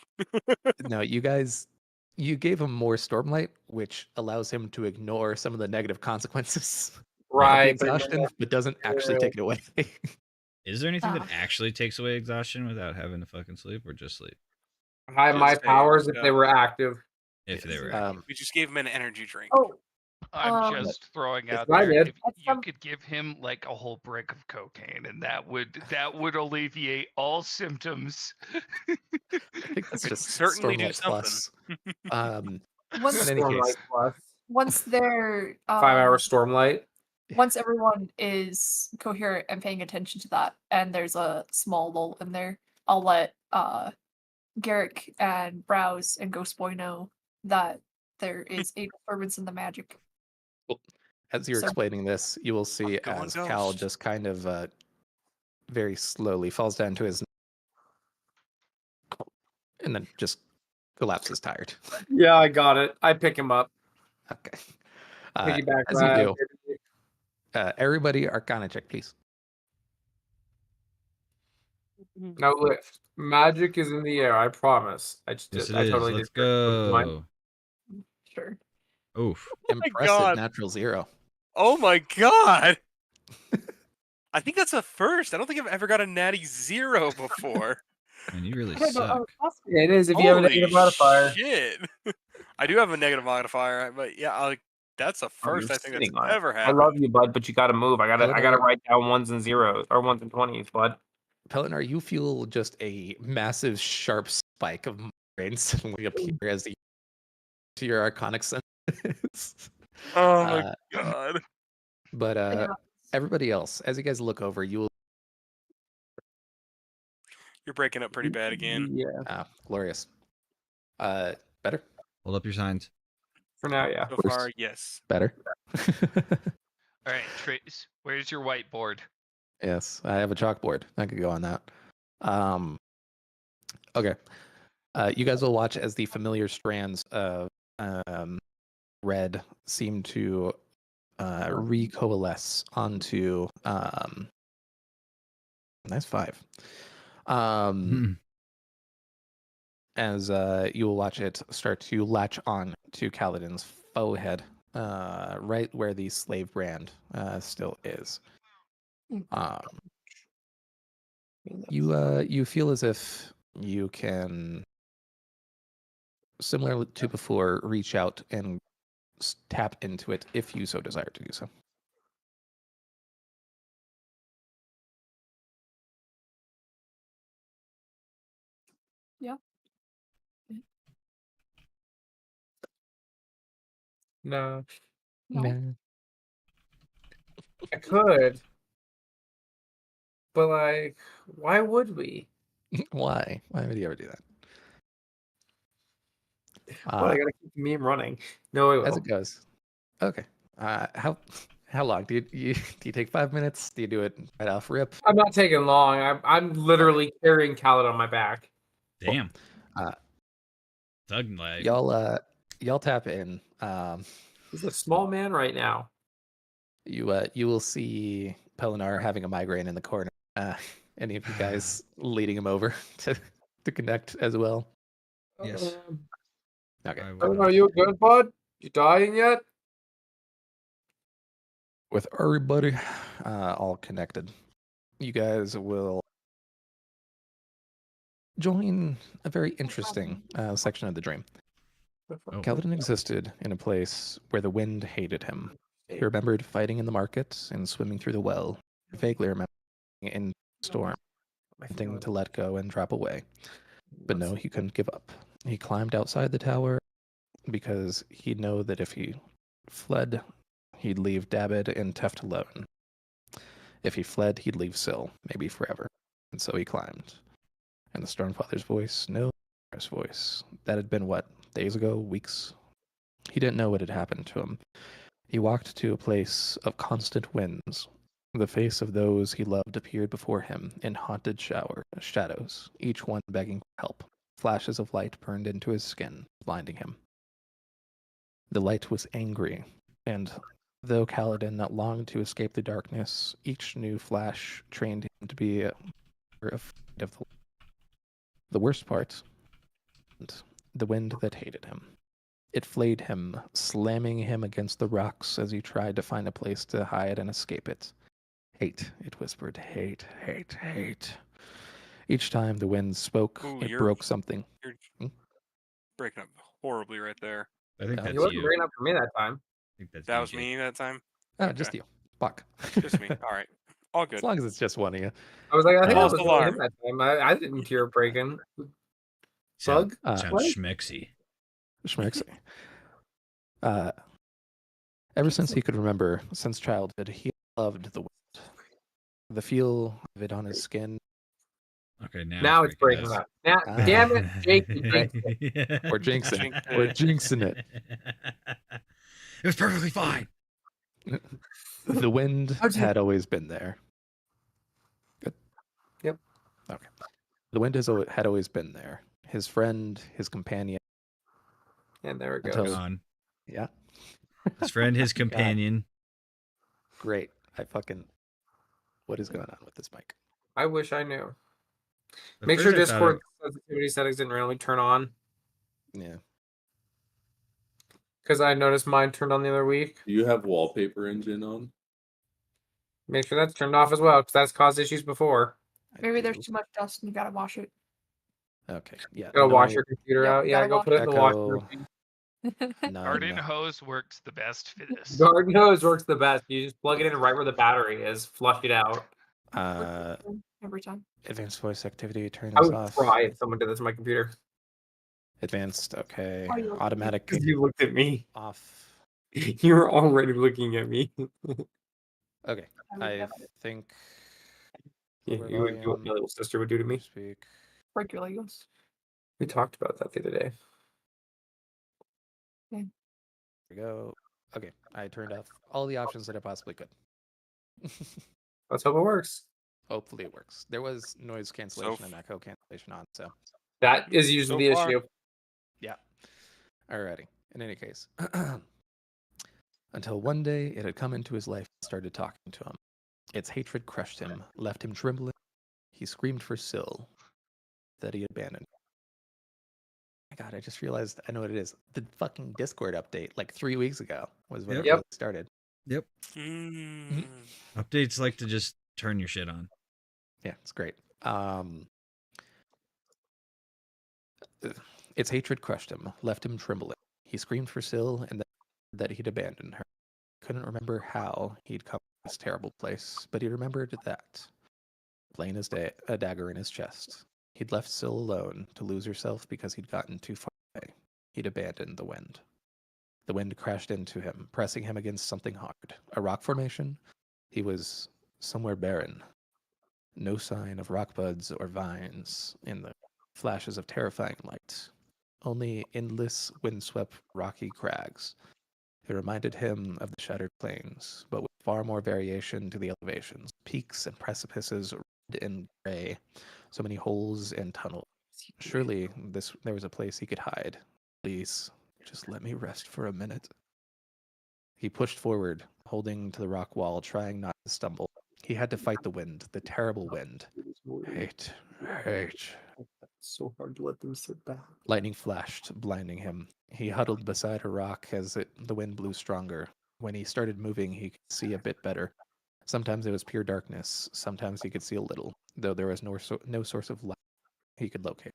no, you gave him more Stormlight, which allows him to ignore some of the negative consequences of the Right, but exhaustion, but doesn't actually take it away. Is there anything that Ah. actually takes away exhaustion without having to fucking sleep, or just sleep? I have my Just powers saves, if they were active. If they were We just gave him an energy drink. Oh, I'm Um, just throwing That's out what I there, did. if That's you some- could give him like a whole brick of cocaine, and that would alleviate all symptoms. I think that's Could just certainly do Stormlight Plus. once In any case, Stormlight plus once they're 5-hour Stormlight. once everyone is coherent and paying attention to that, and there's a small lull in there, I'll let Garrick and Browse and Ghost Boy know that there is a disturbance in the magic. as you're So- explaining this, you will see Go on, as Cal Ghost. just kind of very slowly falls down to his and then just collapses tired. Yeah, I got it. I pick him up. Okay. Piggyback As you ride. do, everybody Arcana check, please. No lift. Magic is in the air. I promise. I just Yes, did. it I is. totally Let's did. Mine. go. Sure. Oof. Impressive God. natural 0. Oh my god! I think that's a first. I don't think I've ever got a natty 0 before. Man, you really I don't know, suck. It is if you have a Holy negative modifier. shit! I do have a negative modifier, but yeah, that's a first. you're I think that's sitting on it. ever I happened. love you, bud, but you got to move. I gotta Eleanor- write down 1s and 0s or 1s and 20s, bud. Pelinar, you feel just a massive sharp spike of brain suddenly appear as the to your arcanic senses. Oh my Uh, god! But Yeah. everybody else, as you guys look over, you will You're breaking up pretty bad again. Yeah. glorious. Better? Hold up your signs. For now, yeah. So course. far, yes. Better. All right, Trace, where's your whiteboard? Yes, I have a chalkboard. I could go on that. Okay. You guys will watch as the familiar strands of red seem to recoalesce onto nice 5. As you will watch it start to latch on to Kaladin's forehead, right where the slave brand still is. You feel as if you can, similar to before, reach out and tap into it if you so desire to do so. No. No. I could. But, like, why would we? Why? Why would you ever do that? Well, I gotta keep the meme running. No, I will. As it goes. Okay. How long do you do you take 5 minutes? Do you do it right off rip? I'm not taking long. I'm literally carrying Khaled on my back. Damn. Uh, Thug life. Y'all tap in. He's a small man right now. You will see Pelinar having a migraine in the corner. Any of you guys leading him over to connect as well? Yes. Okay. I Oh, will. are you good, bud? You dying yet? With everybody all connected, you guys will join a very interesting section of the dream. Oh. Kaladin existed in a place where the wind hated him. He remembered fighting in the market and swimming through the well. He vaguely remembered in the storm, wanting to let go and drop away. But no, he couldn't give up. He climbed outside the tower because he'd know that if he fled, he'd leave Dabid and Teft alone. If he fled, he'd leave Syl, maybe forever. And so he climbed. And the Stormfather's voice, no, his voice. That had been what, days ago, weeks? He didn't know what had happened to him. He walked to a place of constant winds. The face of those he loved appeared before him in haunted shadows, each one begging for help. Flashes of light burned into his skin, blinding him. The light was angry, and Though Kaladin longed to escape the darkness, each new flash trained him to be afraid of the worst part, the wind that hated him. It flayed him, slamming him against the rocks as he tried to find a place to hide and escape it. Hate, it whispered, hate, hate, hate. Each time the wind spoke, Ooh, it you're- broke something. You're Hmm? breaking up horribly right there. I think Uh, that's He wasn't you. bringing up for me that time. I think that's That you, was Jake. me that time. Oh, just you. Fuck. Just me. All right. All As good. long as it's just one of you. I was like, I think I False was alarm. him that time. I didn't hear it breaking. Sound, Bug? sounds What? schmexy. Schmexy. Ever since he could remember, since childhood, he loved the wind. The feel of it on his skin, Now Okay, it's now breaking up. up. Now, Ah. damn it, Jake, you jinxed it. or jinxing. Jinxed We're it. jinxing it. It was perfectly fine. The wind How'd you- had always been there. Good. Yep. Okay. The wind had always been there. His friend, his companion. And there it Until- goes. On. Yeah. His friend, his companion. Great. What is going on with this mic? I wish I knew. At Make first sure I thought Discord it- sensitivity settings didn't randomly turn on. Yeah. Because I noticed mine turned on the other week. Do you have wallpaper engine on? Make sure that's turned off as well, because that's caused issues before. I Maybe there's do. too much dust and you gotta wash it. Okay. Yeah. Gotta wash no- your computer Yep, out. Yeah, gotta go wash put it in the washing Echo. machine. Garden None. hose works the best for this. Garden hose works the best. You just plug it in right where the battery is, flush it out. Every time. Advanced voice activity, turn I this would off. cry if someone did this on my computer. Advanced, okay. Oh, you're- Automatic Because you looked at me. off. You were already looking at me. Okay. would I never think. Yeah, lower you would do what volume, my little sister would do to me. Speak. break your Legos. We talked about that the other day. There we go. Okay. I turned off all the options that I possibly could. Let's hope it works. Hopefully it works. There was noise cancellation and echo cancellation on, so That is usually the far. issue. yeah. Alrighty. In any case. Until one day it had come into his life and started talking to him. Its hatred crushed him, left him trembling. He screamed for Syl that he abandoned. My God, I just realized I know what it is. The fucking Discord update like 3 weeks ago was when it Yep. really started. Yep. Mm. Updates like to just turn your shit on. Yeah, it's great. Its hatred crushed him, left him trembling. He screamed for Syl and that he'd abandoned her. Couldn't remember how he'd come to this terrible place, but he remembered that. Plain as day, a dagger in his chest. He'd left Syl alone to lose herself because he'd gotten too far away. He'd abandoned the wind. The wind crashed into him, pressing him against something hard. A rock formation? He was somewhere barren. No sign of rock buds or vines in the flashes of terrifying light. Only endless, windswept, rocky crags. It reminded him of the shattered plains, but with far more variation to the elevations. Peaks and precipices, red and gray. So many holes and tunnels. Surely there was a place he could hide. Please, just let me rest for a minute. He pushed forward, holding to the rock wall, trying not to stumble. He had to fight the wind, the terrible wind. Hate, hate. It's so hard to let them sit back. Lightning flashed, blinding him. He huddled beside a rock as the wind blew stronger. When he started moving, he could see a bit better. Sometimes it was pure darkness. Sometimes he could see a little, though there was no source of light he could locate.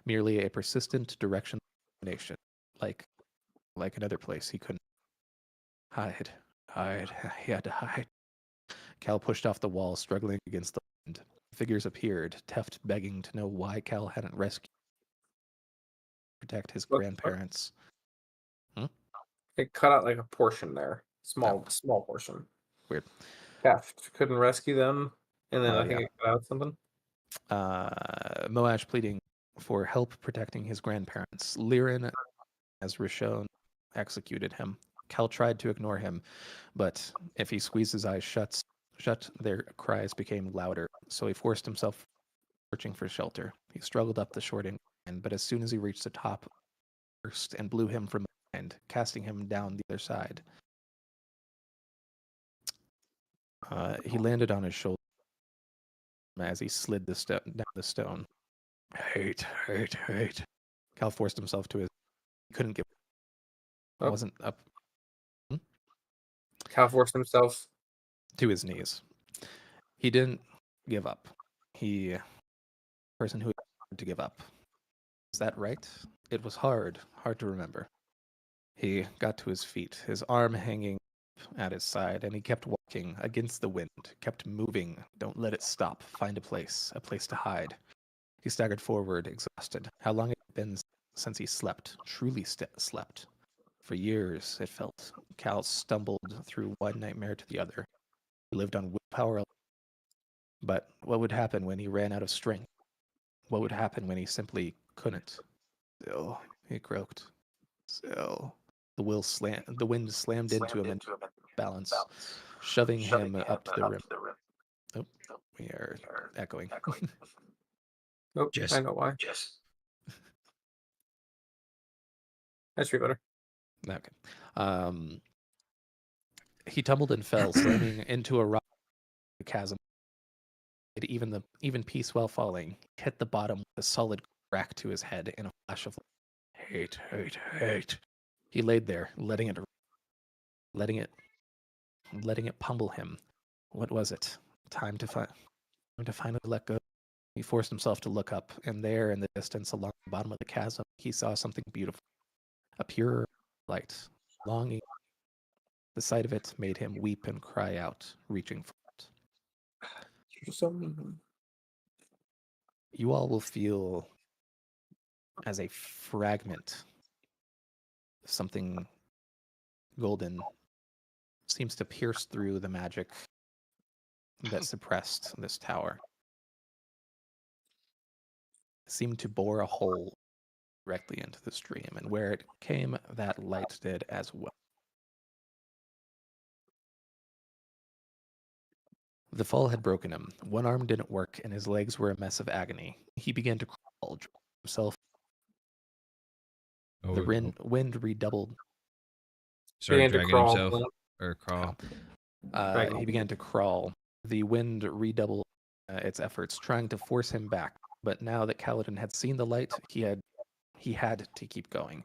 Merely a persistent direction nation, like another place he couldn't hide. He had to hide. Cal pushed off the wall, struggling against the wind. Figures appeared, Teft begging to know why Cal hadn't rescued protect his What- grandparents. It cut out like a portion there. Small portion. Weird. Theft. Couldn't rescue them. And then Oh, I think yeah. it cut out something. Moash pleading for help protecting his grandparents. Lirin, as Rishon, executed him. Cal tried to ignore him, but if he squeezed his eyes shut, their cries became louder. So he forced himself searching for shelter. He struggled up the short incline, but as soon as he reached the top, burst and blew him from behind, casting him down the other side. He landed on his shoulder as he slid down the stone. Hate. Cal forced himself to his. He couldn't give. Oh. Wasn't up Cal forced himself. to his knees. He didn't give up. Person who had to give up. Is that right? It was hard to remember. He got to his feet, his arm hanging at his side, and he kept walking against the wind, kept moving. Don't let it stop. Find a place to hide. He staggered forward, exhausted. How long had it been since he slept, truly slept? For years, it felt. Cal stumbled through one nightmare to the other. He lived on willpower. But what would happen when he ran out of strength? What would happen when he simply couldn't? Still, he croaked. Still. The wind slammed into him and balance, shoving him up to the rim. Oh, we are echoing. Nope, Yes. I know why. That's way better. Okay. He tumbled and fell, slamming into a rock chasm. Even peace while falling, hit the bottom with a solid crack to his head in a flash of hate. He laid there, letting it pummel him. What was it? Time to finally let go. He forced himself to look up, and there in the distance along the bottom of the chasm, he saw something beautiful. A pure light. Longing. The sight of it made him weep and cry out, reaching for it. You're so mean. You all will feel as a fragment, something golden seems to pierce through the magic that suppressed this tower. It seemed to bore a hole directly into the stream, and where it came, that light did as well. The fall had broken him. One arm didn't work, and his legs were a mess of agony. He began to crawl, himself. The wind redoubled. Started Began to dragging crawl. himself or crawl. He began to crawl. The wind redoubled its efforts, trying to force him back. But now that Kaladin had seen the light, he had to keep going.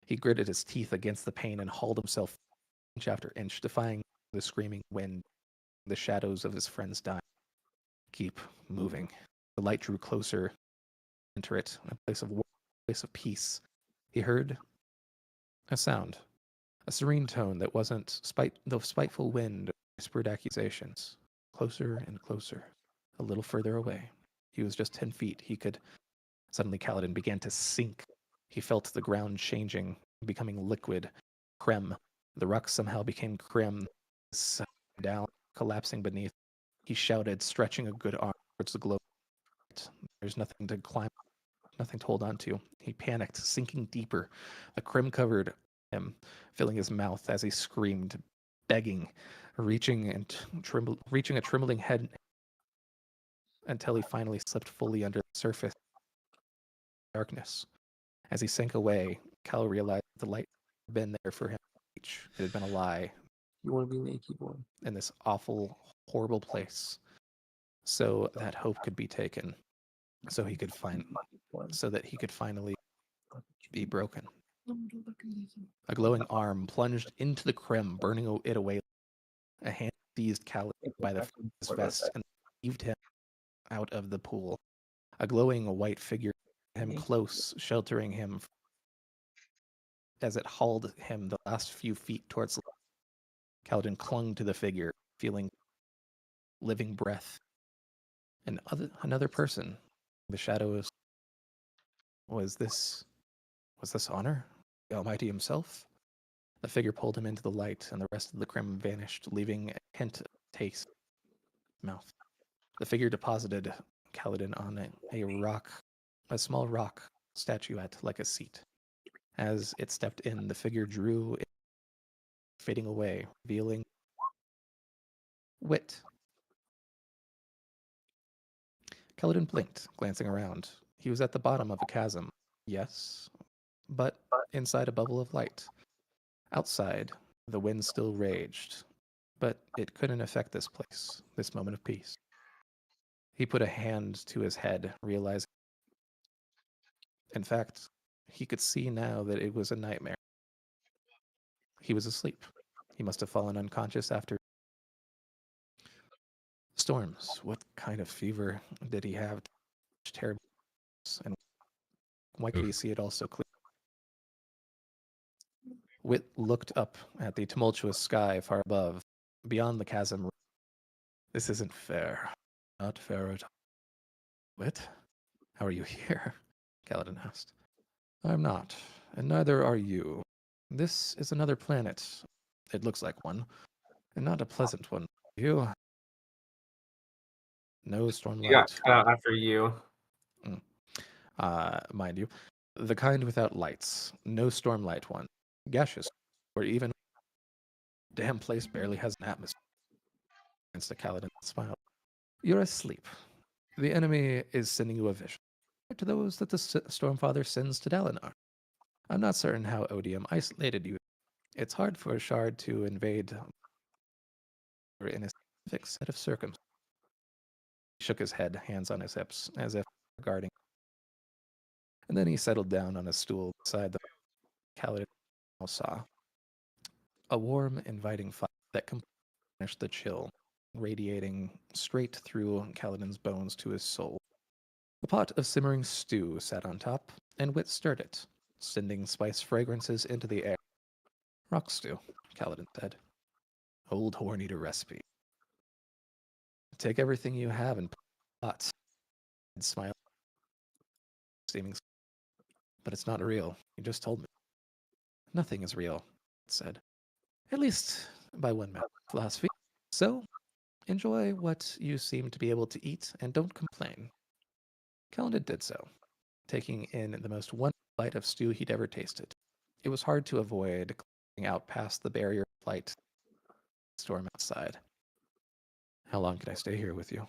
He gritted his teeth against the pain and hauled himself inch after inch, defying the screaming wind, the shadows of his friends dying. Keep moving. The light drew closer. Enter it, a place of war, a place of peace. He heard a sound, a serene tone that wasn't the spiteful wind whispered accusations. Closer and closer, a little further away. He was just 10 feet. Suddenly Kaladin began to sink. He felt the ground changing, becoming liquid, creme. The rock somehow became creme, down, collapsing beneath. He shouted, stretching a good arm towards the globe. There's nothing to climb, nothing to hold on to. He panicked, sinking deeper. The creme covered him, filling his mouth as he screamed, begging, reaching a trembling head until he finally slipped fully under the surface of darkness. As he sank away, Cal realized the light had been there for him to reach. It had been a lie. You want to be naked, boy. In this awful, horrible place, so that hope could be taken, so that he could finally be broken. A glowing arm plunged into the creme, burning it away. A hand seized Cal by the his vest and heaved him out of the pool. A glowing white figure him close, sheltering him as it hauled him the last few feet towards. Kaladin clung to the figure, feeling living breath. Another person. The shadows. Was this honor? The Almighty himself? The figure pulled him into the light, and the rest of the creme vanished, leaving a hint of taste in his mouth. The figure deposited Kaladin on a small rock statuette like a seat. As it stepped in, the figure drew it, fading away, revealing wit. Kaladin blinked, glancing around. He was at the bottom of a chasm, yes, but inside a bubble of light. Outside, the wind still raged. but it couldn't affect this place, this moment of peace. He put a hand to his head, realizing, in fact, he could see now that it was a nightmare. He was asleep. He must have fallen unconscious after storms. What kind of fever did he have? Terrible. And why could he see it all so clearly? Wit looked up at the tumultuous sky far above, beyond the chasm. This isn't fair. Not fair at all. Wit? How are you here? Kaladin asked. I'm not, and neither are you. This is another planet. It looks like one, and not a pleasant one. You? No Stormlight. You got cut out after you. Mind you, the kind without lights. No Stormlight one. Gaseous, or even damn place barely has an atmosphere. Against the Kaladin smile. You're asleep. The enemy is sending you a vision. To those that the Stormfather sends to Dalinar. I'm not certain how Odium isolated you. It's hard for a shard to invade in a specific set of circumstances. He shook his head, hands on his hips, as if regarding. And then he settled down on a stool beside the Kaladin saw. A warm, inviting fire that finished the chill, radiating straight through Kaladin's bones to his soul. A pot of simmering stew sat on top, and Wit stirred it, sending spice fragrances into the air. Rock stew, Kaladin said. Old Horn-Eater recipe. Take everything you have and put in the pot. Smile. Seeming, but it's not real. You just told me. Nothing is real, it said. At least by one method of philosophy. So, enjoy what you seem to be able to eat and don't complain. Kaladin did so, taking in the most wonderful bite of stew he'd ever tasted. It was hard to avoid climbing out past the barrier of light storm outside. How long can I stay here with you?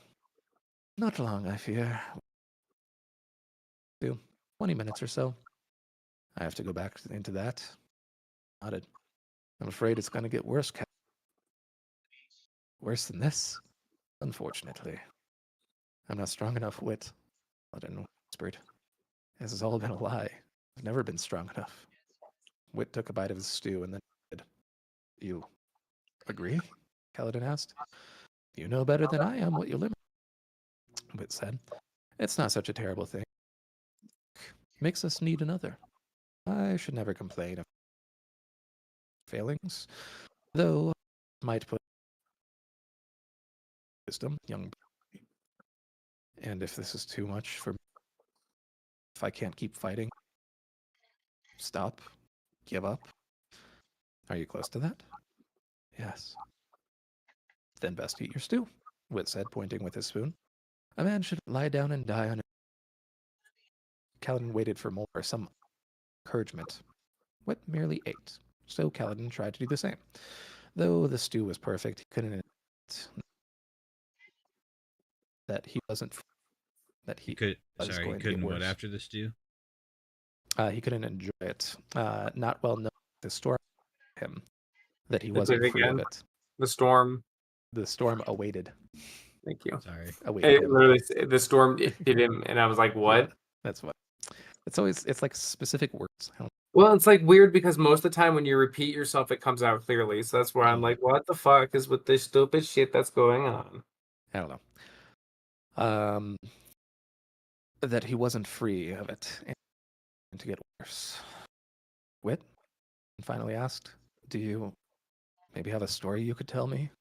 Not long, I fear. 20 minutes or so. I have to go back into that. Nodded. I'm afraid it's going to get worse. Worse than this? Unfortunately. I'm not strong enough, Wit. Kaladin whispered. This has all been a lie. I've never been strong enough. Wit took a bite of his stew and then said, You agree? Kaladin asked. You know better than I am what your limit. Wit said. It's not such a terrible thing. Makes us need another. I should never complain of failings, though might put wisdom, young. And if this is too much for me, if I can't keep fighting, stop, give up. Are you close to that? Yes. Then best eat your stew, Wit said, pointing with his spoon. A man should lie down and die on it. Kaladin waited for more, some encouragement. Wit merely ate, so Kaladin tried to do the same. Though the stew was perfect, he couldn't admit that he wasn't. That he couldn't what worse. after the stew? He couldn't enjoy it. Not well known the storm him that he wasn't free of it. The storm. The storm awaited. Thank you. Sorry. Awaited him. Literally, the storm hit him, and I was like, "What?" Yeah, that's what. It's like specific words. Well, it's like weird because most of the time when you repeat yourself, it comes out clearly. So that's where I'm like, "What the fuck is with this stupid shit that's going on?" I don't know. That he wasn't free of it, and to get worse. Wit finally asked, "Do you maybe have a story you could tell me?"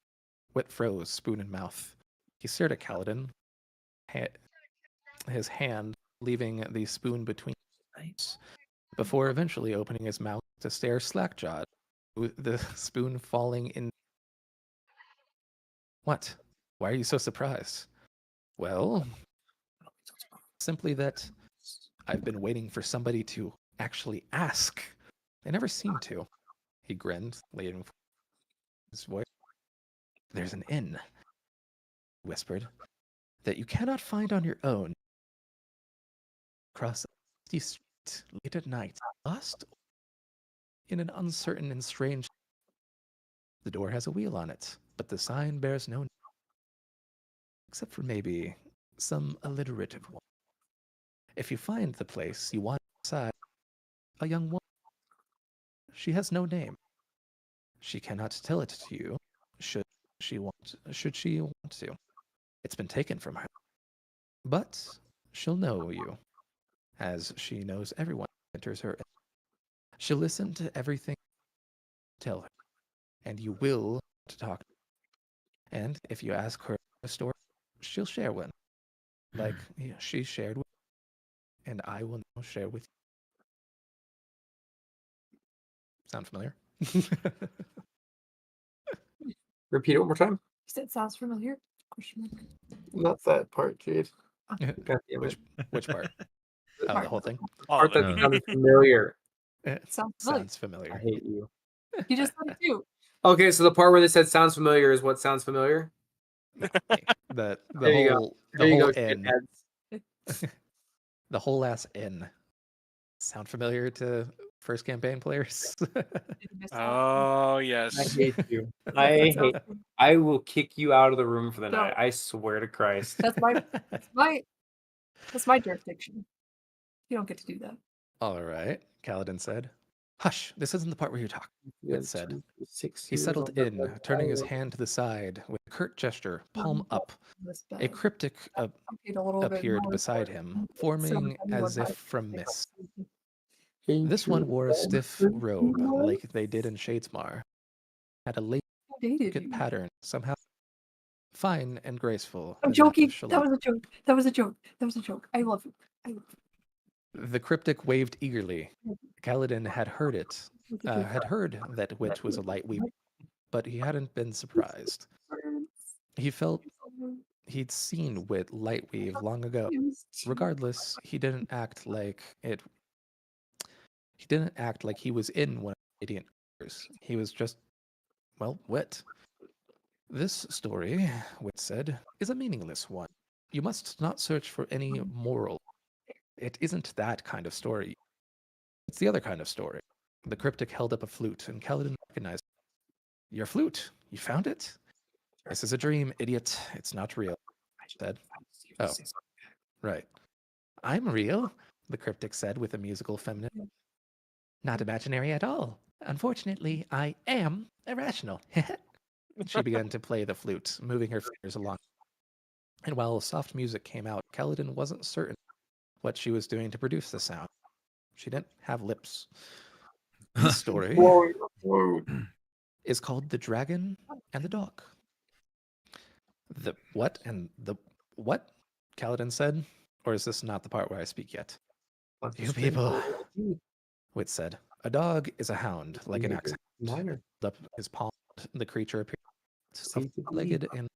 Wit froze, spoon in mouth. He stared at Kaladin, his hand leaving the spoon between his before eventually opening his mouth to stare slack-jawed, with the spoon falling in. What? Why are you so surprised? Well, simply that I've been waiting for somebody to actually ask. They never seem to. He grinned, laying his voice. There's an inn, he whispered, that you cannot find on your own. Across the street, late at night, lost in an uncertain and strange. The door has a wheel on it. but the sign bears no name, except for maybe some alliterative one. If you find the place you want inside, a young woman, she has no name. She cannot tell it to you, should she want to. It's been taken from her. But she'll know you, as she knows everyone who enters her. She'll listen to everything you tell her, and you will to talk. And if you ask her a story, she'll share one, like she shared with me, and I will now share with you. Sound familiar? Repeat it one more time. You said sounds familiar? Question mark. Not that part, Jade. Yeah. God damn it. Which part? Oh, Part. the whole thing? All Part of that it. sounded familiar. Sounds familiar. Sounds familiar. I hate you. You just said it too. Okay, so the part where they said sounds familiar is what sounds familiar. The There you go. whole There the you whole go, N, shitheads. the whole ass N. Sound familiar to first campaign players? Did you miss that? Oh I yes. hate you. I will kick you out of the room for the No. night. I swear to Christ. That's my jurisdiction. You don't get to do that. All right, Kaladin said. Hush, this isn't the part where you talk. It said. He settled in, turning his hand to the side with a curt gesture, palm up. This A bad. cryptic I paid a little bit appeared more beside for it. him, So forming everyone as if might from pick up mist. something. This one wore a stiff robe, like they did in Shadesmar. Had a Who dated intricate you? pattern, somehow fine and graceful. I'm than that of joking. That Shalom. was a joke. That was a joke. That was a joke. I love it. I love it. The cryptic waved eagerly. Kaladin had heard it, That was a joke. had heard that Wit was a light weaver, but he hadn't been surprised. He felt he'd seen Wit light weave long ago. Regardless, he didn't act like it. He didn't act like he was in one of the Radiant Quarters. He was just, well, Wit. This story, Wit said, is a meaningless one. You must not search for any moral. It isn't that kind of story. It's the other kind of story. The cryptic held up a flute, and Kaladin recognized it. Your flute? You found it? This is a dream, idiot. It's not real, said. Oh, right. I'm real, the cryptic said with a musical feminine. Not imaginary at all. Unfortunately, I am irrational. She began to play the flute, moving her fingers along. And while soft music came out, Kaladin wasn't certain what she was doing to produce the sound. She didn't have lips. This story is called The Dragon and the Dog. The what and the what? Kaladin said. Or is this not the part where I speak yet? You people, Wit said. A dog is a hound, like an axe. Minor. Up his palm, the creature appeared a legged and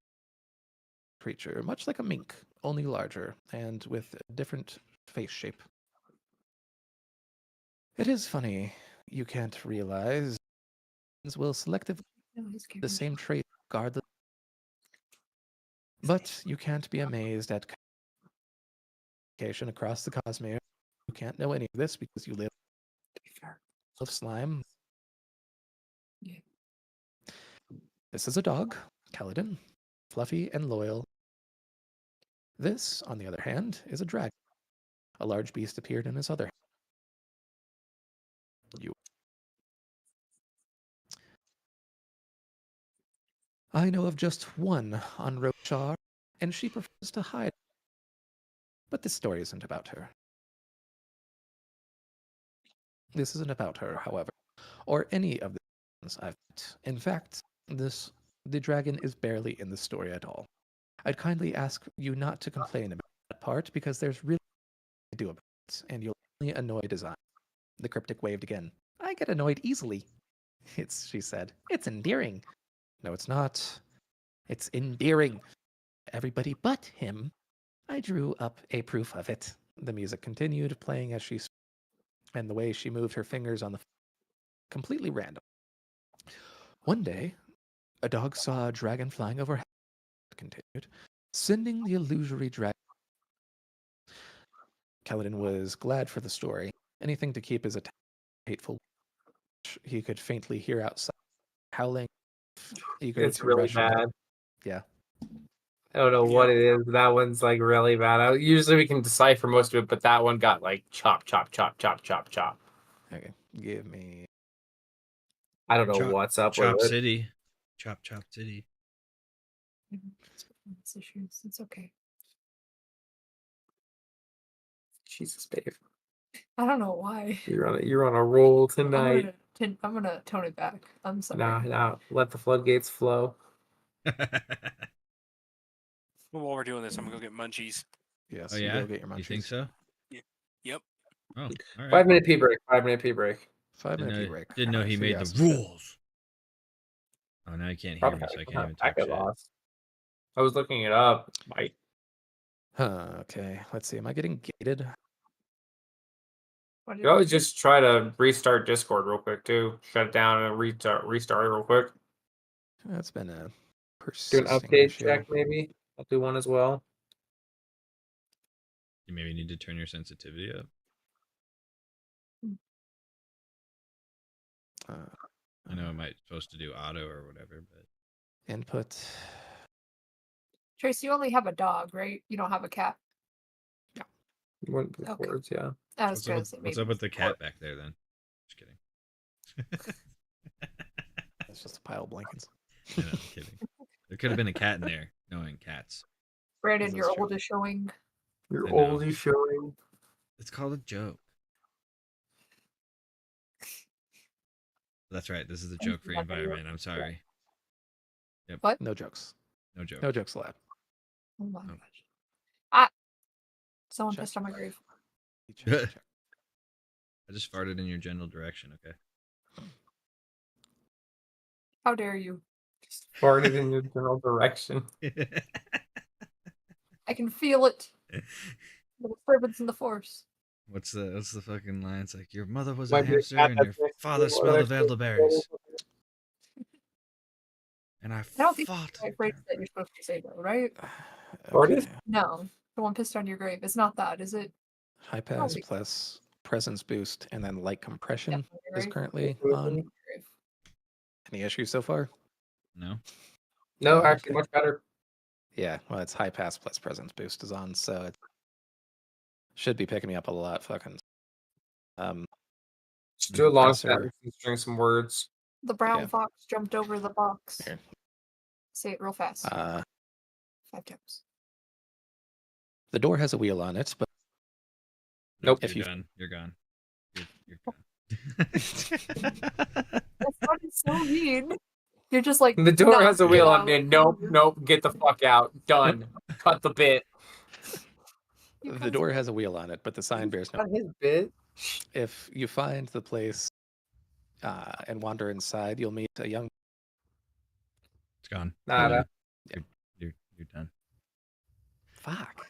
creature, much like a mink, only larger, and with a different face shape. It is funny, you can't realize will selectively No, he's the same trait regardless. But you can't be amazed at communication across the cosmere. You can't know any of this because you live of slime. Yeah. This is a dog, Kaladin, fluffy and loyal. This, on the other hand, is a dragon. A large beast appeared in his other hand. I know of just one on Roshar, and she prefers to hide. But this story isn't about her. This isn't about her, however, or any of the ones I've met. In fact, the dragon is barely in the story at all. I'd kindly ask you not to complain about that part, because there's really nothing to do about it, and you'll only annoy design. The cryptic waved again. I get annoyed easily. She said. It's endearing. No, it's not. It's endearing. Everybody but him. I drew up a proof of it. The music continued, playing as she spoke, and the way she moved her fingers on the completely random. One day, a dog saw a dragon flying overhead, continued, sending the illusory dragon. Kaladin was glad for the story, anything to keep his hateful. He could faintly hear outside, howling. You can read It's some really Russian. bad. Yeah. I don't know what it is. But that one's like really bad. Usually we can decipher most of it, but that one got like chop, chop, chop, chop, chop, chop. Okay. Give me. I don't know Chop- what's up Chop with it. City. Chop City. It's performance issues. It's okay. Jesus, babe. I don't know why. You're on a roll tonight. I'm gonna tone it back. I'm sorry. Nah, let the floodgates flow. Well, while we're doing this, I'm gonna go get munchies. Yes. Oh you yeah, go get your munchies. you think so? Yep. Oh, all right. 5-minute pee break. 5-minute pee break. 5-minute pee break. Didn't know he So made yes, the rules. Oh, now you can't hear Probably me, so I not can't even back talk at shit. loss. I was looking it up. Mike. Okay. Let's see. Am I getting gated? What You always just try to restart Discord real quick too. Shut it down and restart it real quick. That's been a Do an persisting update issue. check maybe. I'll do one as well. You maybe need to turn your sensitivity up. I know it might supposed to do auto or whatever, but Input. Trace, you only have a dog, right? You don't have a cat. You went backwards, yeah. I was gonna say what's maybe up with the before. cat back there then? Just kidding. It's just a pile of blankets. I know, I'm kidding. There could have been a cat in there, knowing cats. Brandon, This your is true. oldest showing. You're I know. oldie showing. It's called a joke. That's right. This is the joke-free environment. I'm sorry. What? No jokes. No joke. No jokes allowed. Oh my Oh. gosh. Ah! Someone Check. pissed on my grave. Check. I just farted in your general direction. Okay. How dare you? Just farted in your general direction. I can feel it. The disturbance in the force. What's the fucking line? It's like your mother was a Might be a hamster cat and your that's next to father you, smelled of or elderberries. And I I don't think fought. that's the right phrase that you're supposed to say, though, right? Farted? Okay. No. Someone pissed on your grave. It's not that, is it? High pass Probably. plus presence boost and then light compression Definitely is right. currently on. Grave. Any issues so far? No. No, Oh, actually okay. much better. Yeah, well, it's high pass plus presence boost is on, so it should be picking me up a lot. Fucking. Just do a long Compressor. sentence and string some words. The brown Yeah. fox jumped over the box. Here. Say it real fast. 5 times. The door has a wheel on it, but Nope. If You're you- done. You're gone. You're gone. That sounded so mean. You're just like The door "No, has a get wheel out." on it. Nope, get the fuck out. Done. Cut the bit. You the guys door are- has a wheel on it, but the sign bears no. Cut his bit. If you find the place and wander inside, you'll meet a young. It's gone. Nada. You're done. Fuck.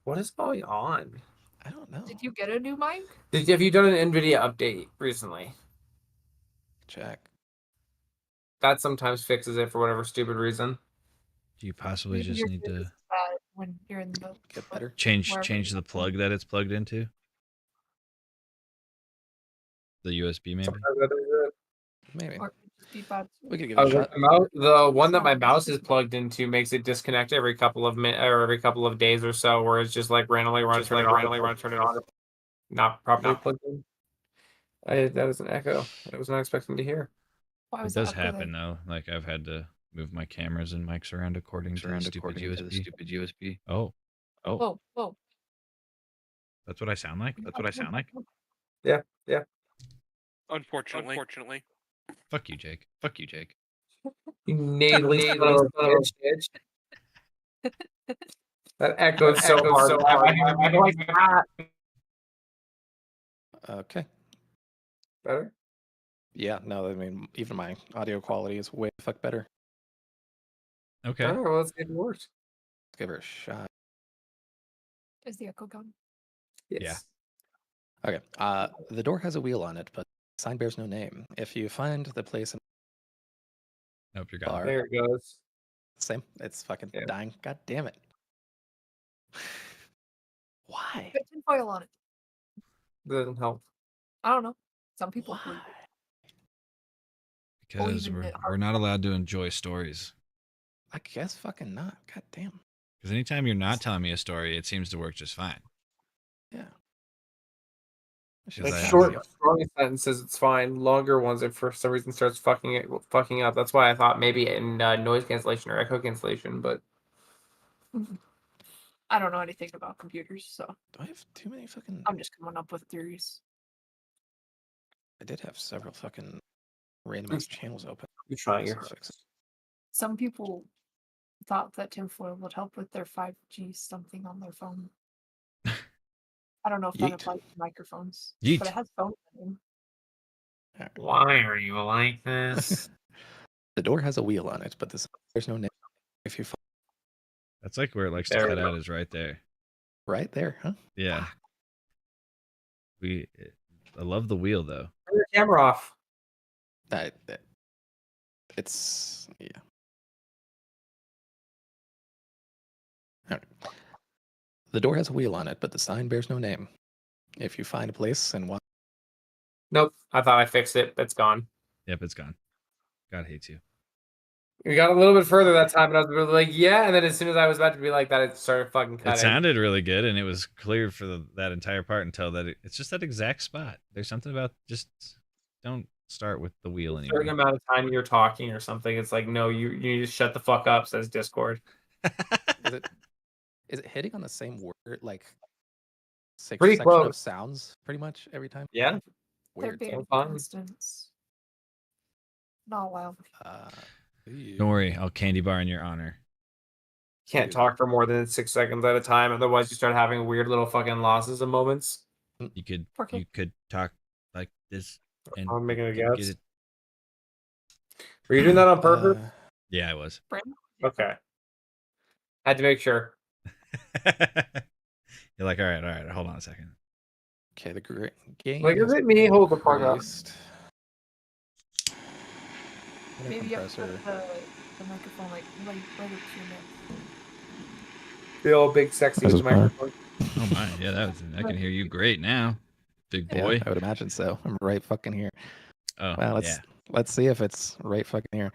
What is going on? I don't know. Did you get a new mic? Have you done an NVIDIA update recently? Check. That sometimes fixes it for whatever stupid reason. Do you possibly Maybe just your need voice to is bad when you're in the Get better. change wherever the you're plug that it's plugged into? The USB maybe? Sometimes that is it. Maybe. or it could just be bad. We could give it a shot. The one that my mouse is plugged into makes it disconnect every couple of or every couple of days or so, where it's just like randomly run, turn it on, not properly plugged in. That was an echo. I was not expecting to hear. Why It was does that up there? happen though. Like I've had to move my cameras and mics around according to the stupid USB. Oh, Whoa. that's what I sound like. Yeah. Unfortunately. Fuck you, Jake. You nasally son of a bitch. That echoed so hard. I like that. Okay. Better? Yeah, no, I mean, even my audio quality is way the fuck better. Okay. All right, well, let's get it worse. Let's give her a shot. Is the echo gone? Yes. Okay. The door has a wheel on it, but the sign bears no name. If you find the place in Nope, you're the gone. bar, There it goes. same. It's fucking Yeah. dying. God damn it. Why? Put tinfoil on it. Doesn't help. I don't know. Some people Why? would. Because even we're not allowed to enjoy stories. I guess fucking not. God damn. Because anytime you're not telling me a story, it seems to work just fine. Yeah. Because Like I- short, strong sentences, it's fine. Longer ones, if for some reason starts fucking up. That's why I thought maybe in noise cancellation or echo cancellation. But I don't know anything about computers, so Do I have too many fucking? I'm just coming up with theories. I did have several fucking random ass channels open. you're trying your Let's hardest. fix it. Some people thought that tinfoil would help with their 5G something on their phone. I don't know if that Yeet. applies to microphones, Yeet. but it has phone name. Alright. Why are you like this? The door has a wheel on it, but there's no name. If you That's like where it likes There to we cut go. out is right there. right there, huh? Yeah. I love the wheel though. Turn your camera off. It's yeah. Alright. The door has a wheel on it, but the sign bears no name. If you find a place and want, Nope. I thought I fixed it. It's gone. Yep, it's gone. God hates you. We got a little bit further that time, and I was really like, yeah. And then as soon as I was about to be like that, it started fucking cutting. It sounded really good, and it was clear for that entire part until it's just that exact spot. There's something about just don't start with the wheel a certain anymore. amount of time you're talking or something. It's like, no, you need to shut the fuck up, says Discord. is it hitting on the same word, like Pretty section close. of sounds pretty much every time? Yeah. They're Weird. being fun. instance. Not wild. Don't worry, I'll candy bar in your honor. Can't talk for more than 6 seconds at a time, otherwise you start having weird little fucking losses of moments. You could Okay. you could talk like this, and I'm making a you could guess. get Were you doing that on purpose? Yeah, I was. Okay. Had to make sure. You're like, all right, hold on a second. Okay, the game. Like, is has it me? Hold the fuck up. increased. Maybe Maybe you have to compressor. put the microphone like right up to your neck. The old big sexy This is microphone. Oh my, yeah, I can hear you great now, big Yeah, boy. I would imagine so. I'm right fucking here. Oh, Well, yeah. let's see if it's right fucking here.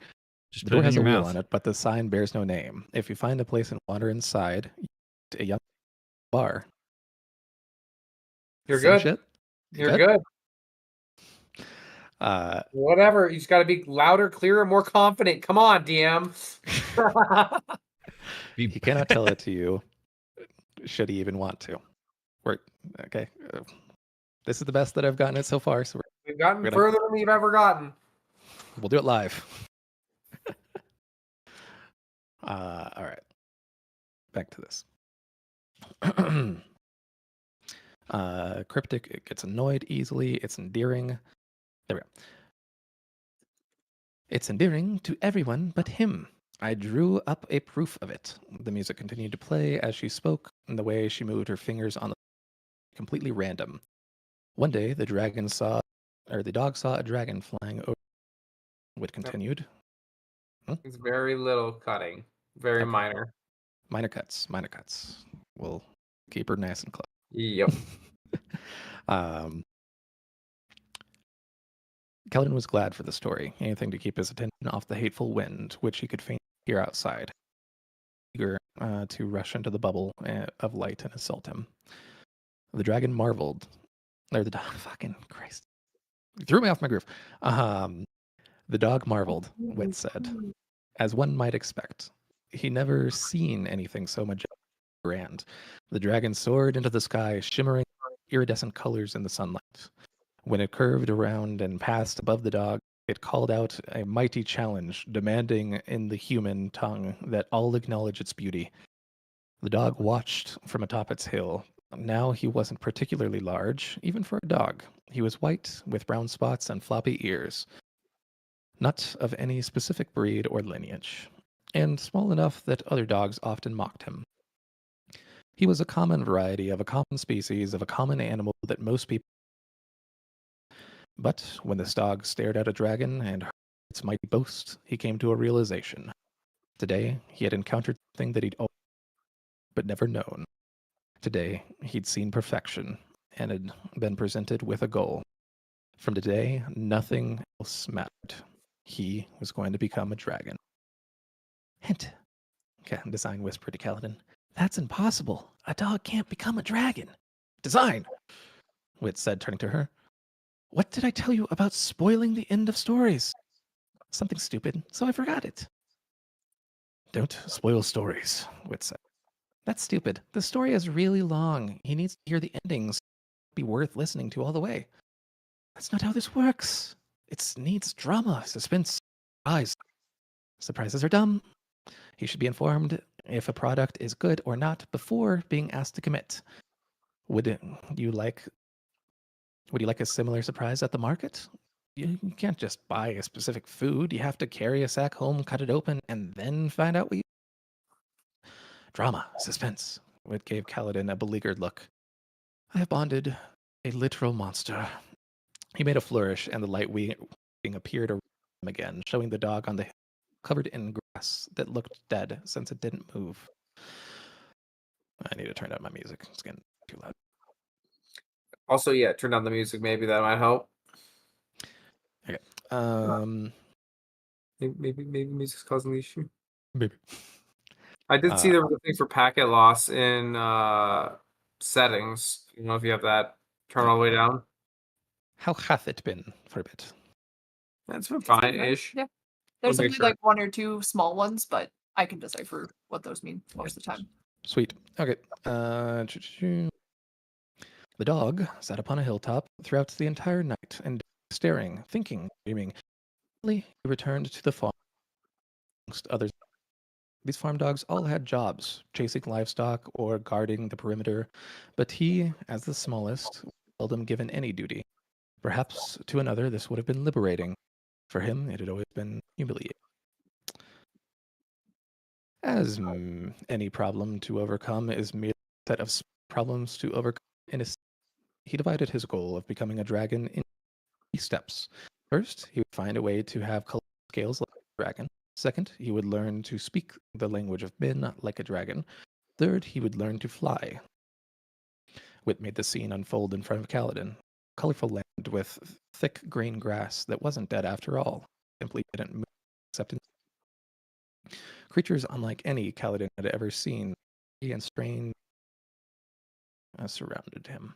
Just The put door it in has a your wheel mouth. on it, but the sign bears no name. If you find a place and wander inside, a young bar. You're Same good. Shit? You're good. Whatever. You just got to be louder, clearer, more confident. Come on, DM. He cannot tell it to you. Should he even want to? Okay. This is the best that I've gotten it so far. So We've gotten We're gonna- further than we've ever gotten. we'll do it live. All right. Back to this. Cryptic, it gets annoyed easily. It's endearing. There we go. It's endearing to everyone but him. I drew up a proof of it. The music continued to play as she spoke, and the way she moved her fingers on the completely random. One day, the dog saw a dragon flying over. It continued. It's very little cutting. Very Okay. minor. Minor cuts. We'll keep her nice and close. Yep. Keldon was glad for the story, anything to keep his attention off the hateful wind, which he could faintly hear outside. Eager to rush into the bubble of light and assault him. The dragon marveled. Or the dog, fucking Christ. You threw me off my groove. The dog marveled, Wit said, as one might expect. He never seen anything so majestic and grand. The dragon soared into the sky, shimmering iridescent colors in the sunlight. When it curved around and passed above the dog, it called out a mighty challenge, demanding in the human tongue that all acknowledge its beauty. The dog watched from atop its hill. Now he wasn't particularly large, even for a dog. He was white, with brown spots and floppy ears. Not of any specific breed or lineage, and small enough that other dogs often mocked him. He was a common variety of a common species of a common animal that most people. But when this dog stared at a dragon and heard its mighty boast, he came to a realization. Today, he had encountered something that he'd always but never known. Today, he'd seen perfection and had been presented with a goal. From today, nothing else mattered. He was going to become a dragon. Hint. Design whispered to Kaladin. That's impossible. A dog can't become a dragon. Design, Wit said, turning to her. What did I tell you about spoiling the end of stories? Something stupid, so I forgot it. Don't spoil stories, Wit said. That's stupid. The story is really long. He needs to hear the endings. Be worth listening to all the way. That's not how this works. It needs drama, suspense, surprise. Surprises are dumb. He should be informed if a product is good or not before being asked to commit. Would you like a similar surprise at the market? You can't just buy a specific food. You have to carry a sack home, cut it open, and then find out what you... Drama, suspense. Wit gave Kaladin a beleaguered look. I have bonded a literal monster. He made a flourish, and the light wing appeared around him again, showing the dog on the hill, covered in grass that looked dead since it didn't move. I need to turn down my music. It's getting too loud. Also, yeah, turn down the music. Maybe that might help. Okay. Maybe music's causing the issue. Maybe. I did see there was a thing for packet loss in settings. You know, if you have that turn all the way down. How hath it been for a bit? That's been fine-ish. Yeah. There's I'll make only sure. like one or two small ones, but I can decipher what those mean most of the time. Sweet. Okay. The dog sat upon a hilltop throughout the entire night and staring, thinking, dreaming. Finally, he returned to the farm amongst others. These farm dogs all had jobs, chasing livestock or guarding the perimeter, but he, as the smallest, was seldom given any duty. Perhaps to another this would have been liberating. For him, it had always been humiliating. As any problem to overcome is merely a set of problems to overcome in a... He divided his goal of becoming a dragon in 3 steps. First, he would find a way to have scales like a dragon. Second, he would learn to speak the language of men like a dragon. Third, he would learn to fly. Wit made the scene unfold in front of Kaladin. Colorful land with thick green grass that wasn't dead after all. Simply didn't move except in... Creatures unlike any Kaladin had ever seen and strange surrounded him.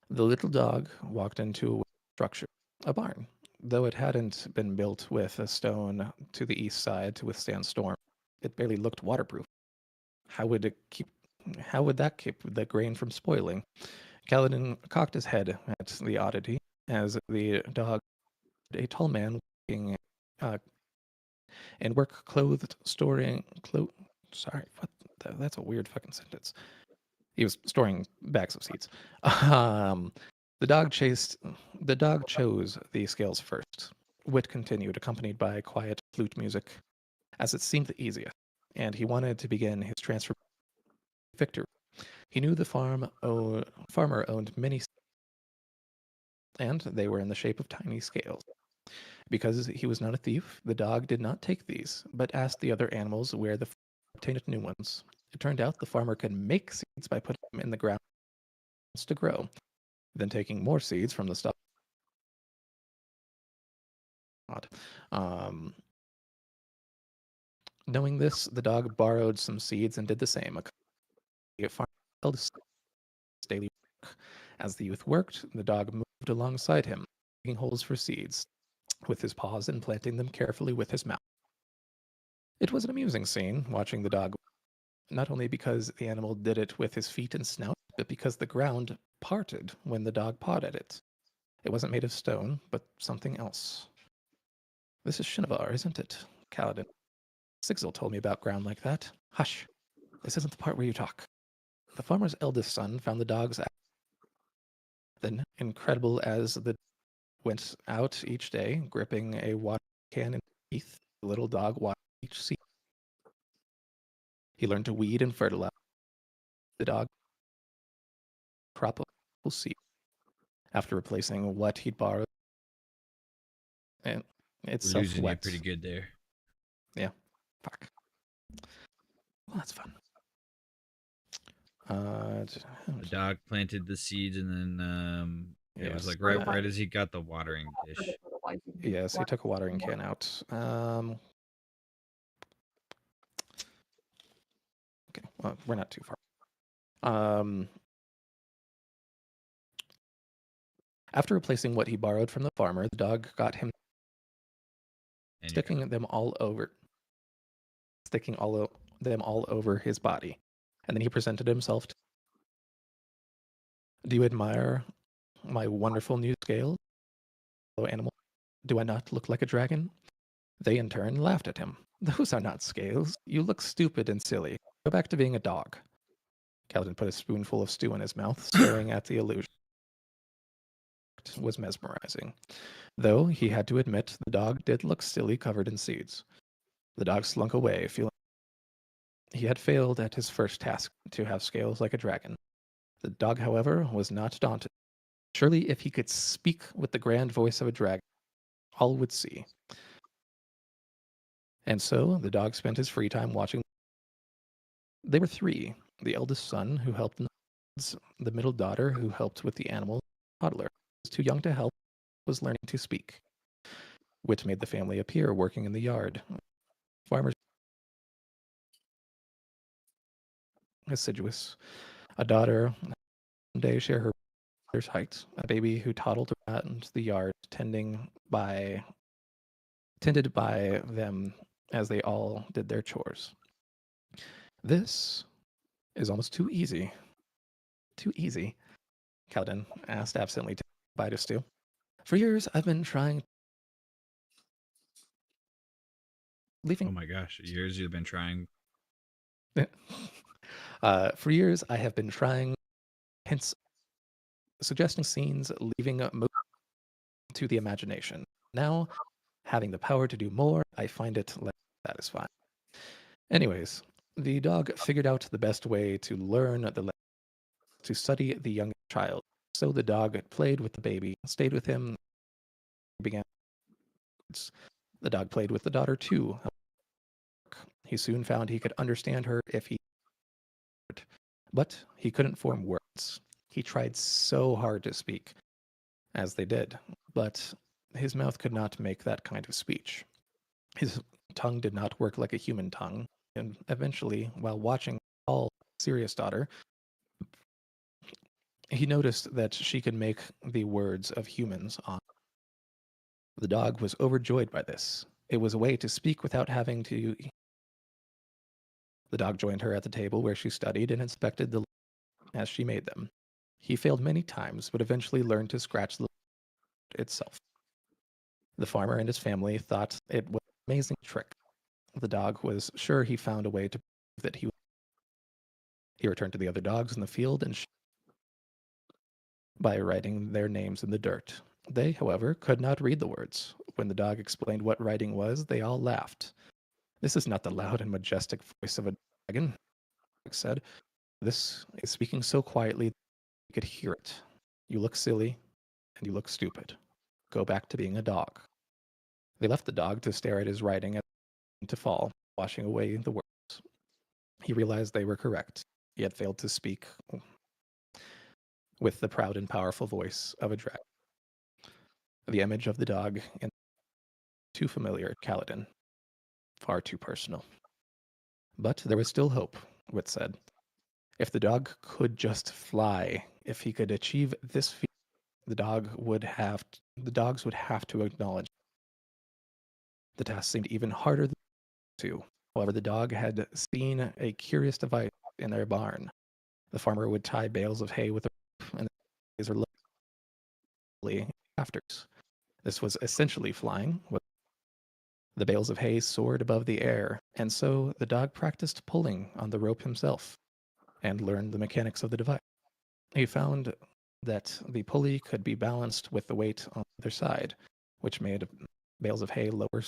The little dog walked into a structure, a barn. Though it hadn't been built with a stone to the east side to withstand storm, it barely looked waterproof. How would that keep the grain from spoiling? Kaladin cocked his head at the oddity as the dog, a tall man working in work clothed storing that's a weird fucking sentence. He was storing bags of seeds. The dog chose the scales first. Wit continued, accompanied by quiet flute music, as it seemed the easiest, and he wanted to begin his transformation victory. He knew the farmer owned many, and they were in the shape of tiny scales. Because he was not a thief, the dog did not take these, but asked the other animals where the farmer obtained new ones. It turned out the farmer could make seeds by putting them in the ground to grow, then taking more seeds from the stock. Knowing this, the dog borrowed some seeds and did the same. A farmer held his daily work. As the youth worked, the dog moved alongside him, digging holes for seeds, with his paws and planting them carefully with his mouth. It was an amusing scene, watching the dog, not only because the animal did it with his feet and snout, but because the ground parted when the dog pawed at it. It wasn't made of stone, but something else. This is Shinovar, isn't it? Kaladin. Sigil told me about ground like that. Hush. This isn't the part where you talk. The farmer's eldest son found the dog's act. Then, incredible as the went out each day, gripping a water can in his teeth, the little dog watered each seed. He learned to weed and fertilize the dog crop of seed after replacing what he'd borrowed. And it's We're losing you wet. pretty good there. Yeah. Fuck. Well, that's fun. The dog planted the seeds, and then it was yes, like right as he got the watering dish. Yes, he took a watering can out. Okay, well, we're not too far. After replacing what he borrowed from the farmer, the dog got him And sticking them all over his body. And then he presented himself. Do you admire my wonderful new scales, fellow animal? Do I not look like a dragon? They in turn laughed at him. Those are not scales. You look stupid and silly. Go back to being a dog. Kaladin put a spoonful of stew in his mouth, staring at the illusion. It was mesmerizing. Though he had to admit the dog did look silly, covered in seeds. The dog slunk away, feeling he had failed at his first task, to have scales like a dragon. The dog, however, was not daunted. Surely if he could speak with the grand voice of a dragon, all would see. And so the dog spent his free time watching. They were three: the eldest son, who helped in the fields, the middle daughter, who helped with the animals, the toddler, who was too young to help, was learning to speak. Wit made the family appear working in the yard. Farmers assiduous. A daughter one day share her brother's height. A baby who toddled around the yard, tended by them as they all did their chores. This is almost too easy. Too easy, Kaladin asked absently to bite his stew. For years, I've been trying. oh my gosh, years you've been trying. For years, I have been trying, hence suggesting scenes, leaving most to the imagination. Now, having the power to do more, I find it less satisfying. Anyways, the dog figured out the best way to learn to study the young child. So the dog played with the baby, stayed with him, began. The dog played with the daughter too. He soon found he could understand her if he could, but he couldn't form words. He tried so hard to speak, as they did, but his mouth could not make that kind of speech. His tongue did not work like a human tongue, and eventually, while watching Paul's serious daughter, he noticed that she could make the words of humans on. The dog was overjoyed by this. It was a way to speak without having to. The dog joined her at the table where she studied and inspected the as she made them. He failed many times, but eventually learned to scratch the itself. The farmer and his family thought it was an amazing trick. The dog was sure he found a way to prove that he. He returned to the other dogs in the field and by writing their names in the dirt. They, however, could not read the words. When the dog explained what writing was, they all laughed. This is not the loud and majestic voice of a dragon, said. This is speaking so quietly that you could hear it. You look silly, and you look stupid. Go back to being a dog. They left the dog to stare at his writing and to fall, washing away the words. He realized they were correct. He had failed to speak with the proud and powerful voice of a dragon. The image of the dog in too familiar, Kaladin. Far too personal. But there was still hope, Wit said. If the dog could just fly, if he could achieve this feat, the dogs would have to acknowledge. The task seemed even harder than to. However, the dog had seen a curious device in their barn. The farmer would tie bales of hay with a rope, and these were lovely rafters. This was essentially flying. The bales of hay soared above the air, and so the dog practiced pulling on the rope himself and learned the mechanics of the device. He found that the pulley could be balanced with the weight on the other side, which made bales of hay lower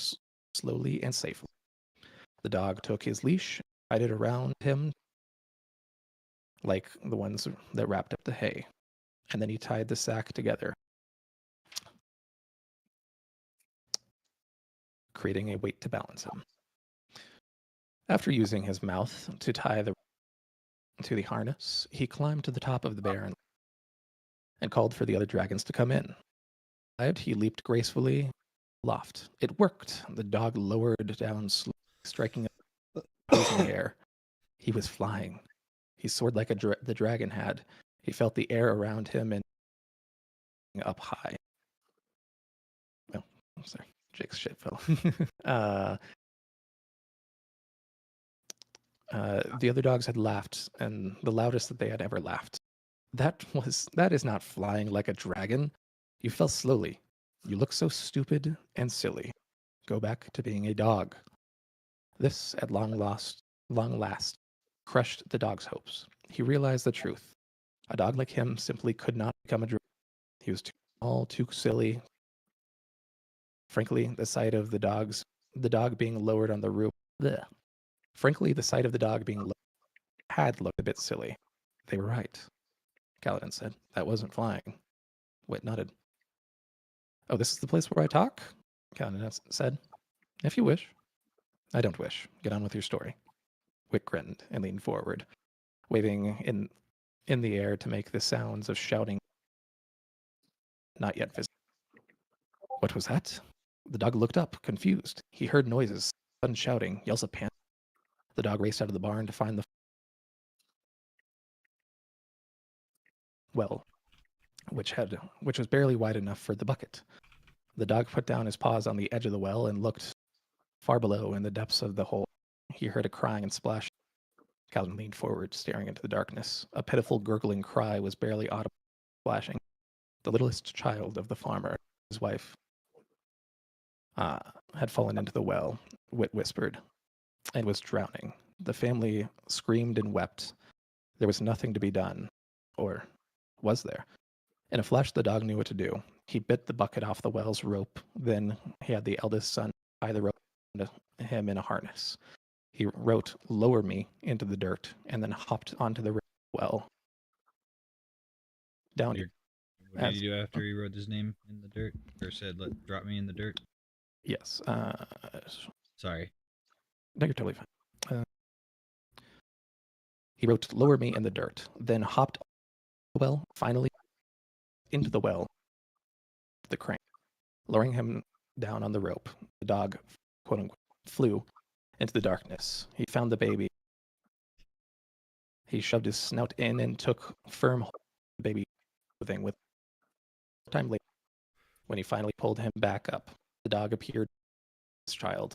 slowly and safely. The dog took his leash, tied it around him like the ones that wrapped up the hay, and then he tied the sack together, creating a weight to balance him. After using his mouth to tie to the harness, he climbed to the top of the barn and called for the other dragons to come in. He leaped gracefully aloft. It worked. The dog lowered down, striking a pose in the air. He was flying. He soared like the dragon had. He felt the air around him and up high. Oh, I'm sorry. Jake's shit fell. The other dogs had laughed, and the loudest that they had ever laughed. That is not flying like a dragon. You fell slowly. You look so stupid and silly. Go back to being a dog. This, at long last, crushed the dog's hopes. He realized the truth. A dog like him simply could not become a dragon. He was too small, too silly. Frankly, the sight of the dog being lowered on the roof. Bleh. Frankly, the sight of the dog being lowered had looked a bit silly. They were right. Kaladin said. That wasn't flying. Wit nodded. Oh, this is the place where I talk? Kaladin said. If you wish. I don't wish. Get on with your story. Wit grinned and leaned forward, waving in the air to make the sounds of shouting not yet visible. What was that? The dog looked up, confused. He heard noises, sudden shouting, yells of panic. The dog raced out of the barn to find the well, which was barely wide enough for the bucket. The dog put down his paws on the edge of the well and looked far below in the depths of the hole. He heard a crying and splash. Calvin leaned forward, staring into the darkness. A pitiful, gurgling cry was barely audible, splashing. The littlest child of the farmer, his wife, had fallen into the well, Wit whispered, and was drowning. The family screamed and wept. There was nothing to be done. Or was there? In a flash, the dog knew what to do. He bit the bucket off the well's rope. Then he had the eldest son tie the rope around him in a harness. He wrote, "Lower me," into the dirt, and then hopped onto the well. Down here. What did he do after he wrote his name in the dirt? Or said, drop me in the dirt? Yes. Sorry. No, you're totally fine. He wrote, "Lower me in the dirt," then hopped the well, finally into the well, the crane, lowering him down on the rope. The dog, quote unquote, flew into the darkness. He found the baby. He shoved his snout in and took firm hold of the baby thing with time later. When he finally pulled him back up, the dog appeared, his child,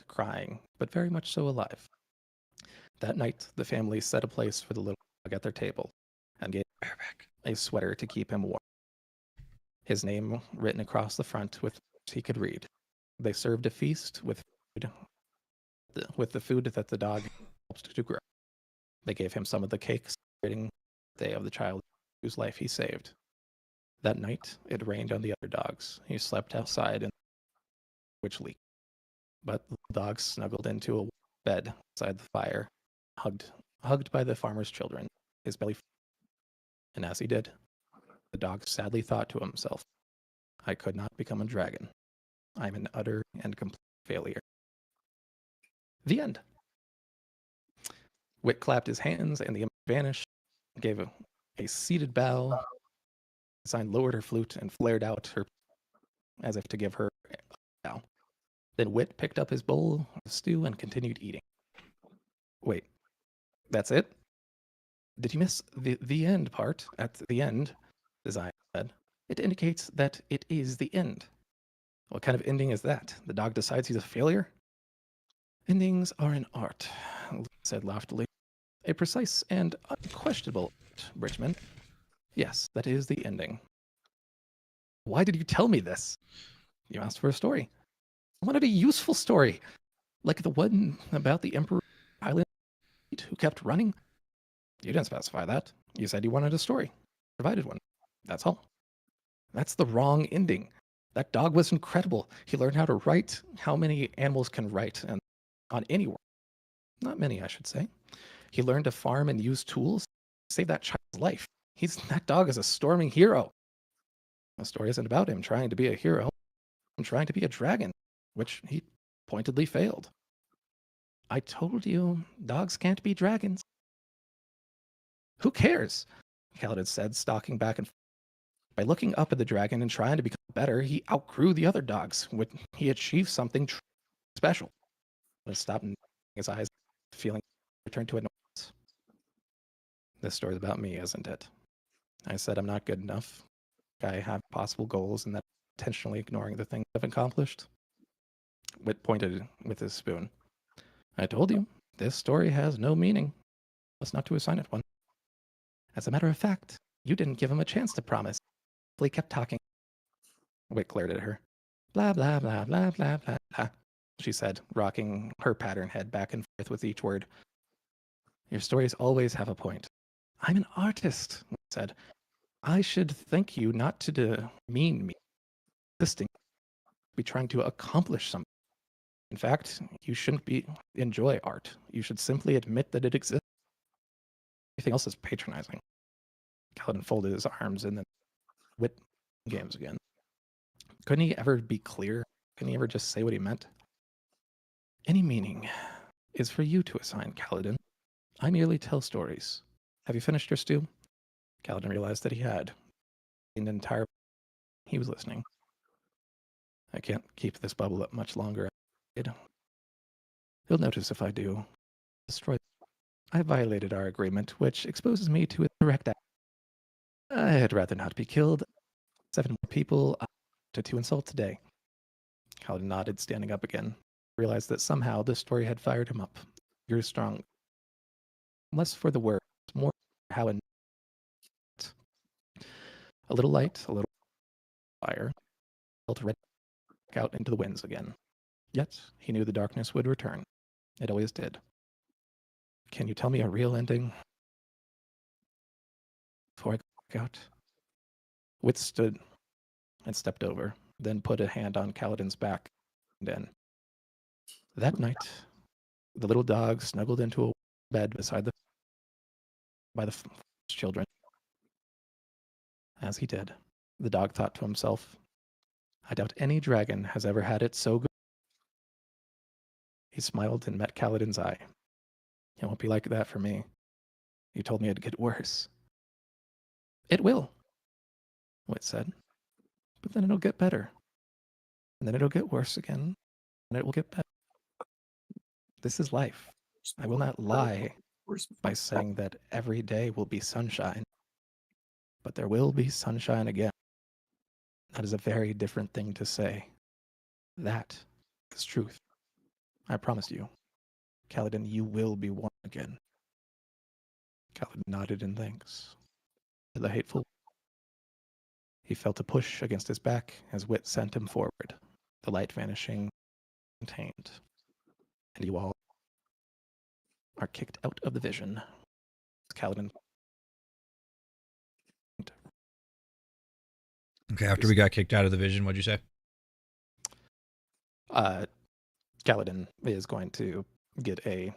crying, but very much so alive. That night, the family set a place for the little dog at their table and gave him a sweater to keep him warm. His name written across the front with words he could read. They served a feast with the food that the dog helped to grow. They gave him some of the cakes celebrating the day of the child whose life he saved. That night, it rained on the other dogs. He slept outside, which leaked. But the dog snuggled into a bed beside the fire, hugged by the farmer's children, his belly full. And as he did, the dog sadly thought to himself, "I could not become a dragon. I'm an utter and complete failure." The end. Wit clapped his hands, and the image vanished, gave a seated bow. Sign lowered her flute and flared out her as if to give her a bow. Then Wit picked up his bowl of stew and continued eating. Wait, that's it? Did you miss the end part? At the end, Design said. It indicates that it is the end. What kind of ending is that? The dog decides he's a failure? Endings are an art, said loftily. A precise and unquestionable art, Bridgman. Yes, that is the ending. Why did you tell me this? You asked for a story. I wanted a useful story, like the one about the Emperor Island who kept running. You didn't specify that. You said you wanted a story. Provided one. That's all. That's the wrong ending. That dog was incredible. He learned how to write, how many animals can write, and on any world. Not many, I should say. He learned to farm and use tools to save that child's life. That dog is a storming hero. The story isn't about him trying to be a hero. I'm trying to be a dragon, which he pointedly failed. I told you, dogs can't be dragons. Who cares? Kaladin said, stalking back and forth. By looking up at the dragon and trying to become better, he outgrew the other dogs. He achieved something special. He stopped and his eyes, feeling returned to annoyance. This story's about me, isn't it? I said I'm not good enough. I have possible goals and that I'm intentionally ignoring the things I've accomplished. Wit pointed with his spoon. I told you, this story has no meaning. It's not to assign it one. As a matter of fact, you didn't give him a chance to promise. He kept talking. Wit glared at her. Blah, blah, blah, blah, blah, blah, blah, she said, rocking her pattern head back and forth with each word. Your stories always have a point. I'm an artist, Wit said. I should thank you not to demean me. Existing, be trying to accomplish something. In fact, you shouldn't enjoy art. You should simply admit that it exists. Everything else is patronizing. Kaladin folded his arms and then Wit games again. Couldn't he ever be clear? Couldn't he ever just say what he meant? Any meaning is for you to assign, Kaladin. I merely tell stories. Have you finished your stew? Kaladin realized that he had. An entire. He was listening. I can't keep this bubble up much longer. You'll notice if I do. Destroy. I violated our agreement, which exposes me to a direct act. I'd rather not be killed. 7 more people to 2 insults today. Kaladin nodded, standing up again. Realized that somehow this story had fired him up. You're strong. Less for the words, more for how a little light, a little fire, felt red out into the winds again. Yet he knew the darkness would return. It always did. Can you tell me a real ending? Before I go out. Wit stood and stepped over, then put a hand on Kaladin's back and in. That night, the little dog snuggled into a bed by the children. As he did, the dog thought to himself, I doubt any dragon has ever had it so good. He smiled and met Kaladin's eye. It won't be like that for me. You told me it'd get worse. It will, Wit said. But then it'll get better. And then it'll get worse again. And it will get better. This is life. I will not lie by saying that every day will be sunshine. But there will be sunshine again. That is a very different thing to say. That is truth. I promise you. Kaladin, you will be one again. Kaladin nodded in thanks. To the hateful. He felt a push against his back as Wit sent him forward, the light vanishing, contained. And you all are kicked out of the vision. Kaladin. Okay, after we got kicked out of the vision, what'd you say? Kaladin is going to get a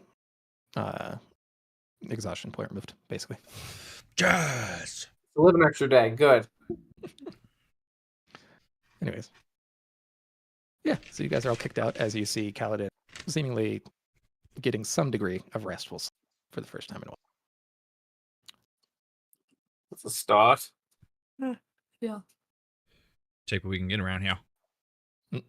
exhaustion point removed, basically. Yes! Live an extra day. Good. Anyways. Yeah, so you guys are all kicked out as you see Kaladin seemingly getting some degree of restful sleep for the first time in a while. That's a start. Yeah. Take what we can get around here. The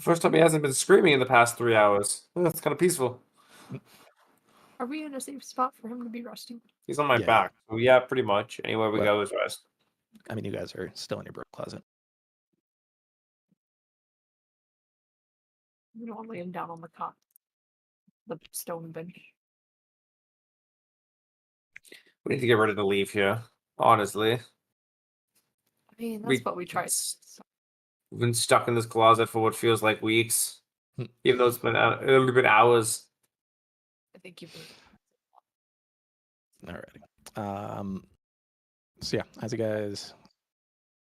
first time he hasn't been screaming in the past 3 hours. That's kind of peaceful. Are we in a safe spot for him to be resting? He's on my Yeah. back. So yeah, pretty much. Anywhere we Well- go is rest. I mean, you guys are still in your broom closet. You don't lay him down on the cot. The stone bench. We need to get rid of the leaf here. Honestly. I mean, that's We- what we tried. We've been stuck in this closet for what feels like weeks. Hmm. Even though it's only been hours. I think you've Alrighty. So yeah, as you guys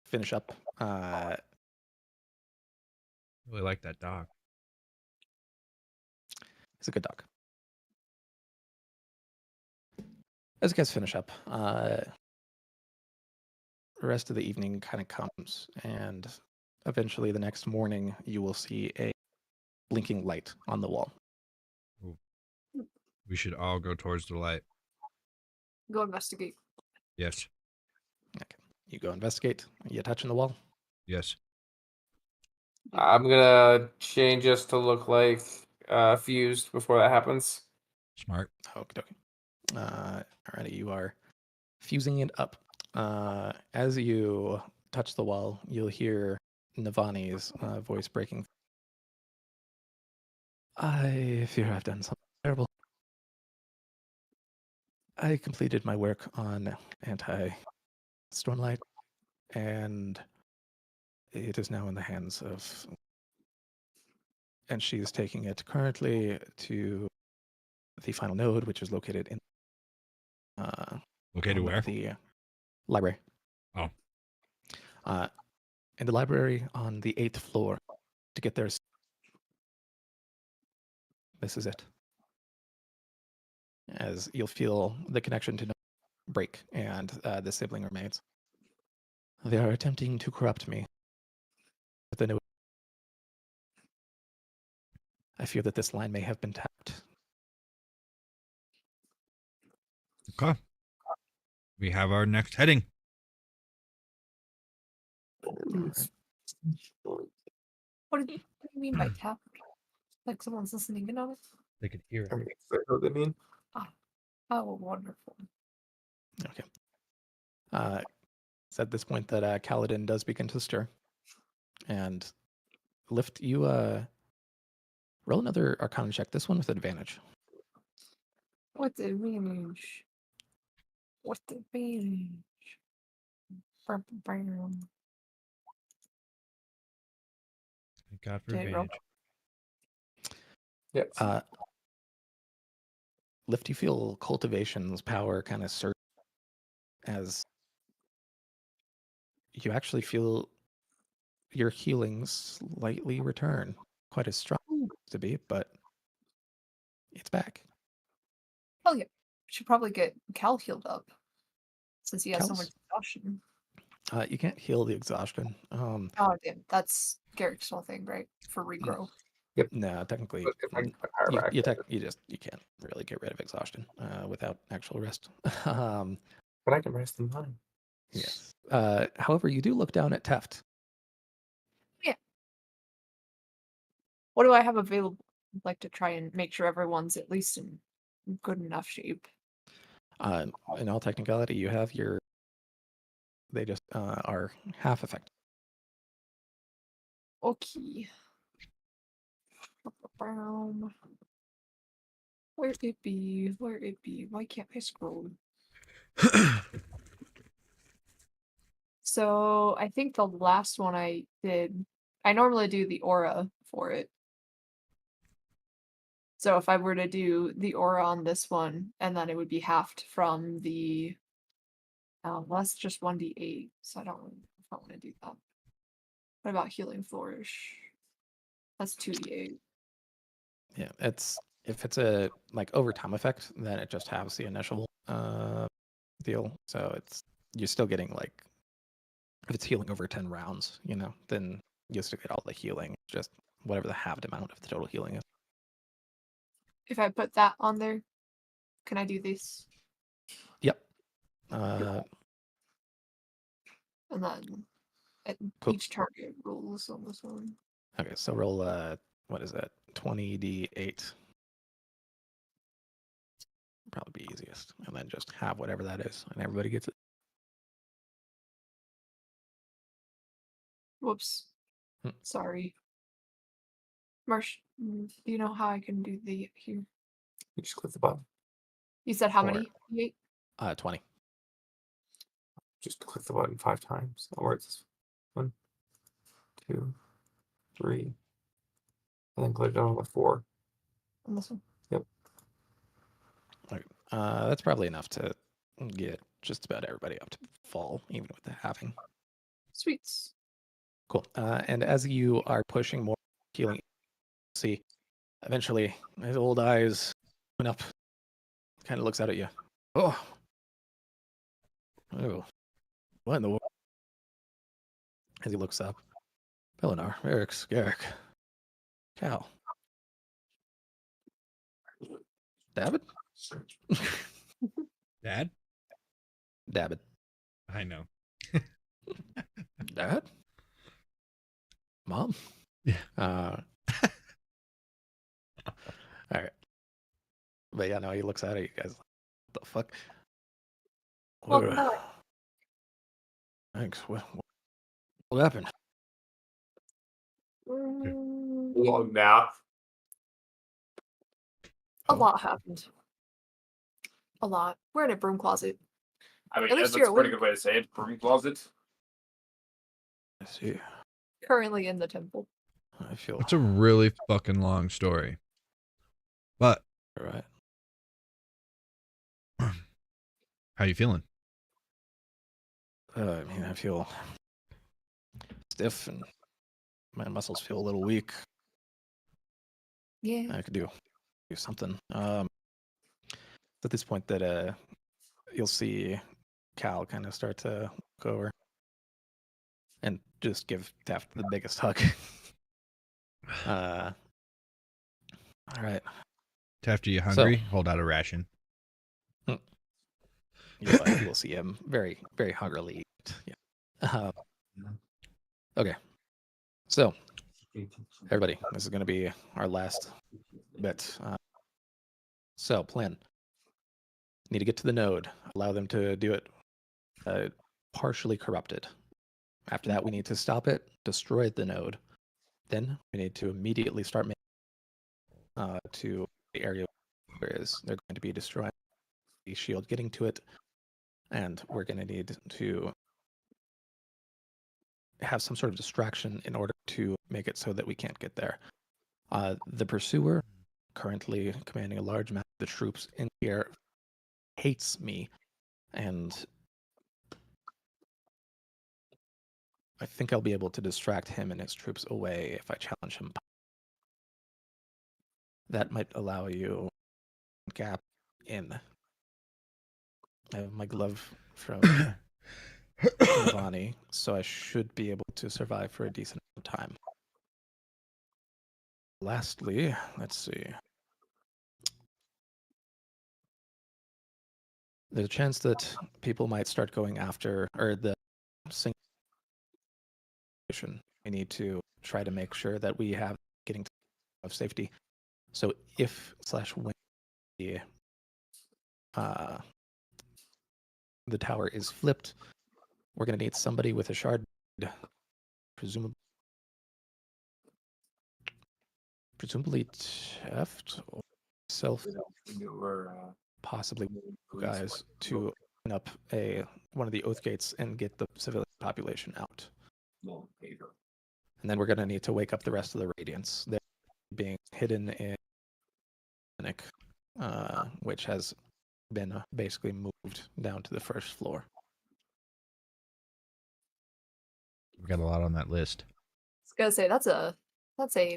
finish up, Really like that dog. it's a good dog. As you guys finish up, the rest of the evening kind of comes, and eventually the next morning you will see a blinking light on the wall. We should all go towards the light. go investigate. Yes. You go investigate. You touching the wall? Yes. I'm gonna change us to look like fused before that happens. Smart. Okay. Alrighty, you are fusing it up. As you touch the wall, you'll hear Navani's voice breaking. I fear I've done something terrible. I completed my work on anti-Stormlight, and it is now in the hands of... And she is taking it currently to the final node, which is located in... Located where? The library. Oh. In the library on the 8th floor. To get there, this is it. As you'll feel the connection to break, and the sibling remains. They are attempting to corrupt me. I fear that this line may have been tapped. Okay. We have our next heading. What do you mean by tap? Like someone's listening in on it? They could hear I it. mean, is that what they mean? Oh, wonderful. Okay. It's at this point that Kaladin does begin to stir. And Lift, you roll another Arcana check. This one with advantage. What the advantage? What the advantage? Bam, bam, bam. Thank God for Did it roll? advantage. Yep. Lift, you feel cultivation's power kind of surge as you actually feel your healing slightly return. Quite as strong as it used to be, but it's back. Oh yeah. Should probably get Cal healed up. Since he has so Cal's- much exhaustion. You can't heal the exhaustion. Oh damn, that's Garrick's whole thing, right? For regrow. No, technically, But if I can put power back, you can't really get rid of exhaustion without actual rest. but I can rest in mine. Yes. However, you do look down at Teft. What do I have available? I'd like to try and make sure everyone's at least in good enough shape. In all technicality, you have your. They just are half effective. Okay. Where it be? Where it be? Why can't I scroll? So I think the last one I did, I normally do the aura for it. So if I were to do the aura on this one, and then it would be halved from the, well, that's just 1d8, so I don't know if I want to do that. What about healing flourish? That's 2d8. Yeah, if it's a like overtime effect, then it just halves the initial deal. So you're still getting like, if it's healing over 10 rounds, then you still get all the healing. It's just whatever the halved amount of the total healing is. If I put that on there, can I do this? Yep. And then Cool. each target rolls on this one. Okay, so roll what is that? 20d8. Probably be easiest. And then just have whatever that is, and everybody gets it. Whoops. Hmm. Sorry. Marsh, do you know how I can do the here? You just click the button. You said how Four. many? 8? 20. Just click the button 5 times. Or it's 1, 2, 3. And then click on the 4. On this one. Yep. Okay. That's probably enough to get just about everybody up to fall, even with the halving. Sweets. Cool. And as you are pushing more healing, see, eventually his old eyes open up, kind of looks out at you. Oh, what in the world? As he looks up, Pelinar, Eric, Garrick, Cal, David, Dad? David. I know. Dad? Mom? Yeah. All right. But yeah, no, he looks at it. You guys, what the fuck? Welcome back. Thanks. What happened? Long nap. A lot happened. A lot. We're in a broom closet. I mean, At least that's you're a pretty awake. good way to say it. Broom closet. I see. Currently in the temple. I feel It's a really fucking long story. But all right. how you feeling? I mean, I feel stiff and my muscles feel a little weak. Yeah. I could do something. At this point that you'll see Cal kind of start to look over and just give Taft the biggest hug. All right. Taft, are you hungry? Hold out a ration. You'll see him very, very hungrily eat. Yeah. Okay. So, everybody, this is going to be our last bit. So, plan. Need to get to the node. Allow them to do it partially corrupted. After that, we need to stop it, destroy the node. Then we need to immediately start making to the area where they're going to be destroying the shield, getting to it, and we're going to need to have some sort of distraction in order to make it so that we can't get there. The pursuer, currently commanding a large amount of the troops in the air, hates me, and I think I'll be able to distract him and his troops away if I challenge him. That might allow you gap in. I have my glove from Navani, so I should be able to survive for a decent amount of time. Lastly, let's see. There's a chance that people might start going after, or the single. We need to try to make sure that we have getting to of safety. So if / when the tower is flipped, we're going to need somebody with a shard, presumably Teft or self, possibly you guys, to open up one of the oath gates and get the civilian population out. And then we're going to need to wake up the rest of the Radiants. They're being hidden in Clinic, which has been basically moved down to the first floor. We got a lot on that list. I was gonna say that's a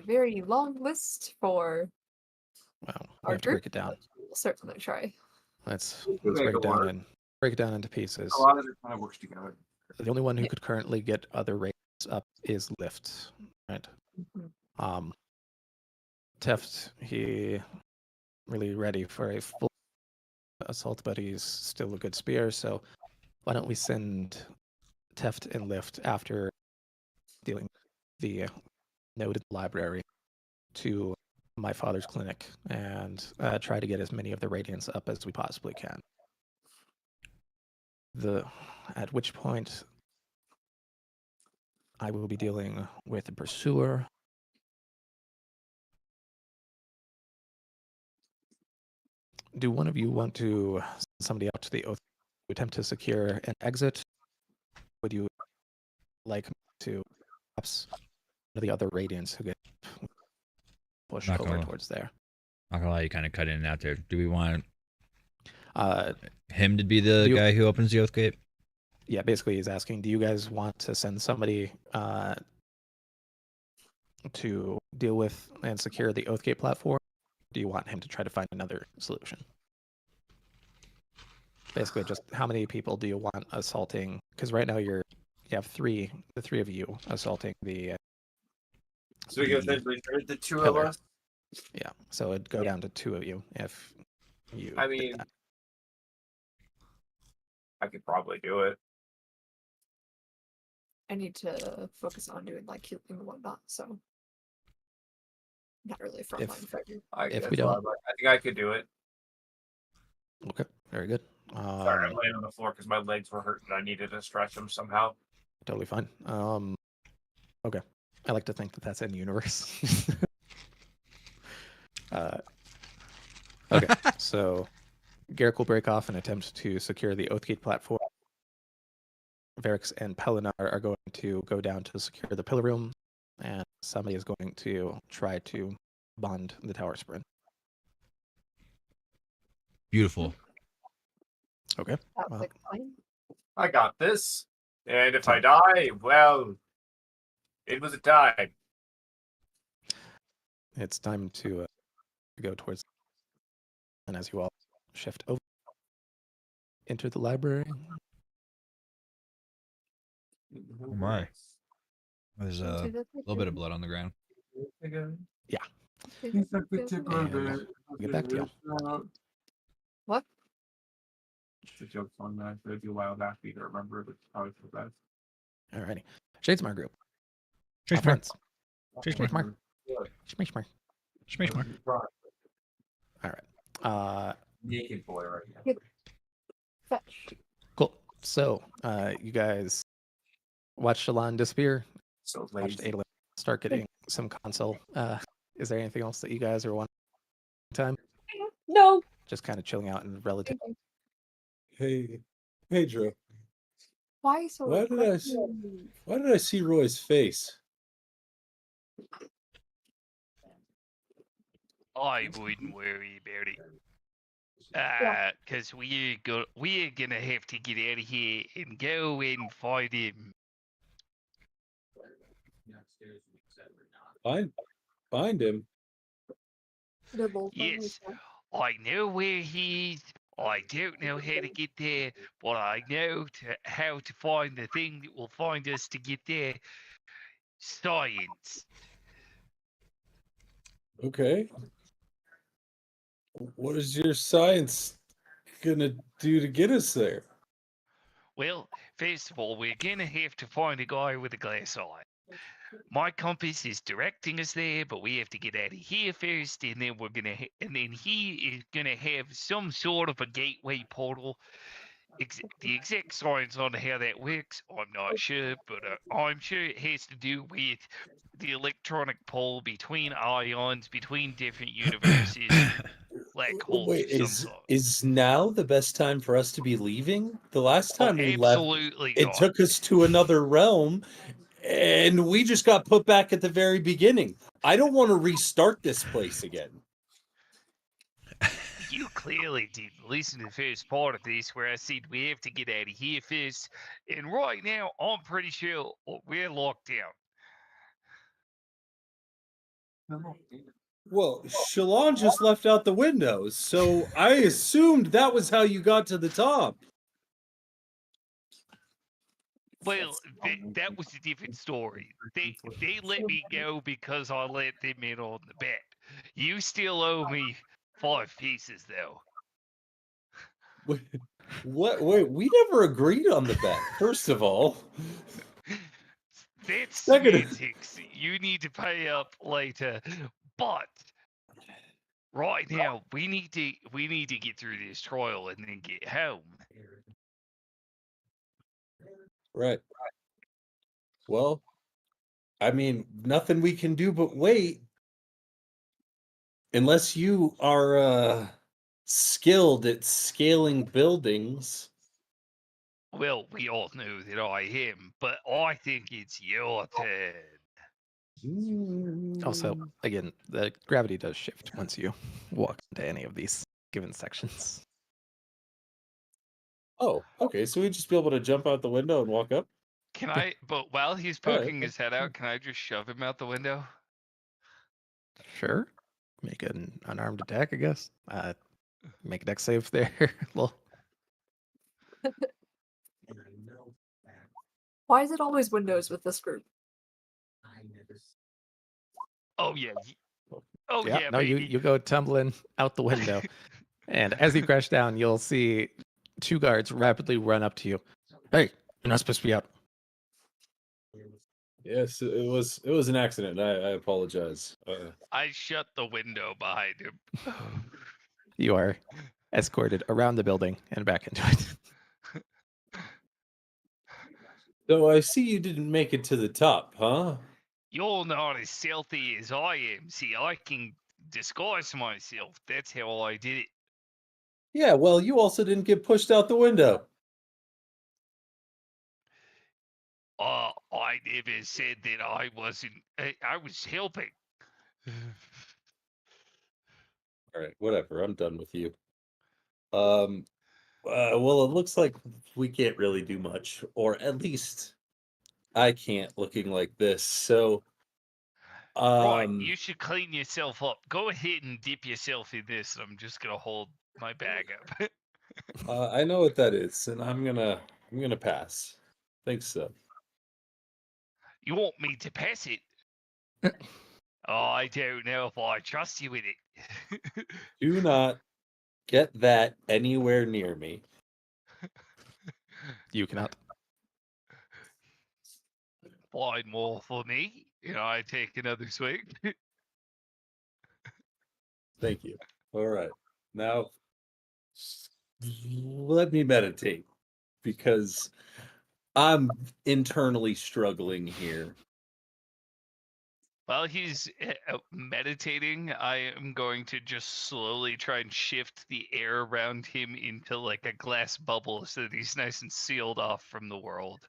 very long list for Well, we our have to group. break it down. We'll certainly try. Let's make break it it down work. and break it down into pieces. A lot of it kind of works together. The only one who could currently get other rates up is Lift, right? Mhm. Teft, he really ready for a full assault, but he's still a good spear. So why don't we send Teft and Lift after dealing the noted library to my father's clinic and try to get as many of the radiants up as we possibly can. At which point I will be dealing with the pursuer. Do one of you want to send somebody out to the oath to attempt to secure an exit? Would you like to perhaps one of the other radiants who get pushed Not over gonna- towards there? Not gonna lie, you kind of cut in and out there. Do we want Uh, him to be the guy who opens the oath gate? yeah, basically he's asking, do you guys want to send somebody to deal with and secure the Oathgate platform? Do you want him to try to find another solution? Basically, just how many people do you want assaulting? Because right now you have the three of you assaulting the. So we the can the two pillar. of us. Yeah, so it'd go down to 2 of you if you. I did mean, that. I could probably do it. I need to focus on doing like healing and whatnot. So not really a frontline fighter. If we don't, I think I could do it. okay, very good. Sorry, I'm laying on the floor because my legs were hurting. I needed to stretch them somehow. Totally fine. Okay. I like to think that that's in universe. Okay, so Garrick will break off and attempt to secure the Oathgate platform. Varix and Pelinar are going to go down to secure the pillar room, and somebody is going to try to bond the tower sprint. Beautiful. Okay. That's Well, like fine. I got this. And if I die, well, it was a time. it's time to go towards, and as you all shift over, enter the library. Oh my. There's a little bit of blood on the ground. Yeah. And we'll get back to y'all. What? It's a joke song that I heard you a while back. You don't remember, but it's probably for the best. Alrighty. Shadesmar group. Shadesmar. Friends. Shadesmar. Shadesmar. Shadesmar. Alright. Naked boy right now. Fetch. Cool. So, you guys watched Shallan disappear. So Watched lazy. Adolin start getting some console. Is there anything else that you guys are wanting time? No. Just kind of chilling out in relative. Hey, Pedro, Why so? Why did I s- aggressive? why did I see Roy's face? I wouldn't worry about it. Because we're gonna have to get out of here and go and find him. Find him. Nibble. Yes, I know where he is. I don't know how to get there, but I know how to find the thing that will find us to get there. Science. Okay. What is your science gonna do to get us there? Well, first of all, we're gonna have to find a guy with a glass eye. My compass is directing us there, but we have to get out of here first, and then and then he is gonna have some sort of a gateway portal. The exact science on how that works, I'm not sure, but I'm sure it has to do with the electronic pole between ions, between different universes, black holes Wait, of some sort. is now the best time for us to be leaving? The last Oh, time we left, absolutely it not. took us to another realm, and we just got put back at the very beginning. I don't want to restart this place again. You clearly didn't listen to the first part of this where I said we have to get out of here first. And right now, I'm pretty sure we're locked down. Well, Shallan just left out the windows, so I assumed that was how you got to the top. Well, that was a different story. They let me go because I let them in on the bet. You still owe me 5 pieces, though. What? Wait, we never agreed on the bet. First of all, That's Second- semantics. You need to pay up later. But right now, we need to get through this trial and then get home. right. Well, I mean, nothing we can do but wait. Unless you are skilled at scaling buildings. Well, we all know that I am, but I think it's your turn. Also, again, the gravity does shift once you walk into any of these given sections. Oh, okay. So we'd just be able to jump out the window and walk up? Can I? But while he's All right, poking his head out, can I just shove him out the window? Sure. Make an unarmed attack, I guess. Make a dex save there. Well, Why is it always windows with this group? Oh yeah. Oh yeah, yeah. no, baby. you go tumbling out the window. And as you crash down, you'll see 2 guards rapidly run up to you. Hey, you're not supposed to be out. Yes, it was an accident. I apologize. I shut the window behind him. You are escorted around the building and back into it. So I see you didn't make it to the top, huh? You're not as stealthy as I am. See, I can disguise myself. That's how I did it. Yeah, well, you also didn't get pushed out the window. I never said that I wasn't. I was helping. All right, whatever. I'm done with you. Well, it looks like we can't really do much, or at least I can't looking like this. So, Right, you should clean yourself up. Go ahead and dip yourself in this. I'm just gonna hold my bag up. I know what that is, and I'm gonna pass. Thanks, so. You want me to pass it? I don't know if I trust you with it. Do not get that anywhere near me. You cannot. Fine, more for me. I take another swing. Thank you. All right. Now, let me meditate because I'm internally struggling here. While he's meditating, I am going to just slowly try and shift the air around him into like a glass bubble so that he's nice and sealed off from the world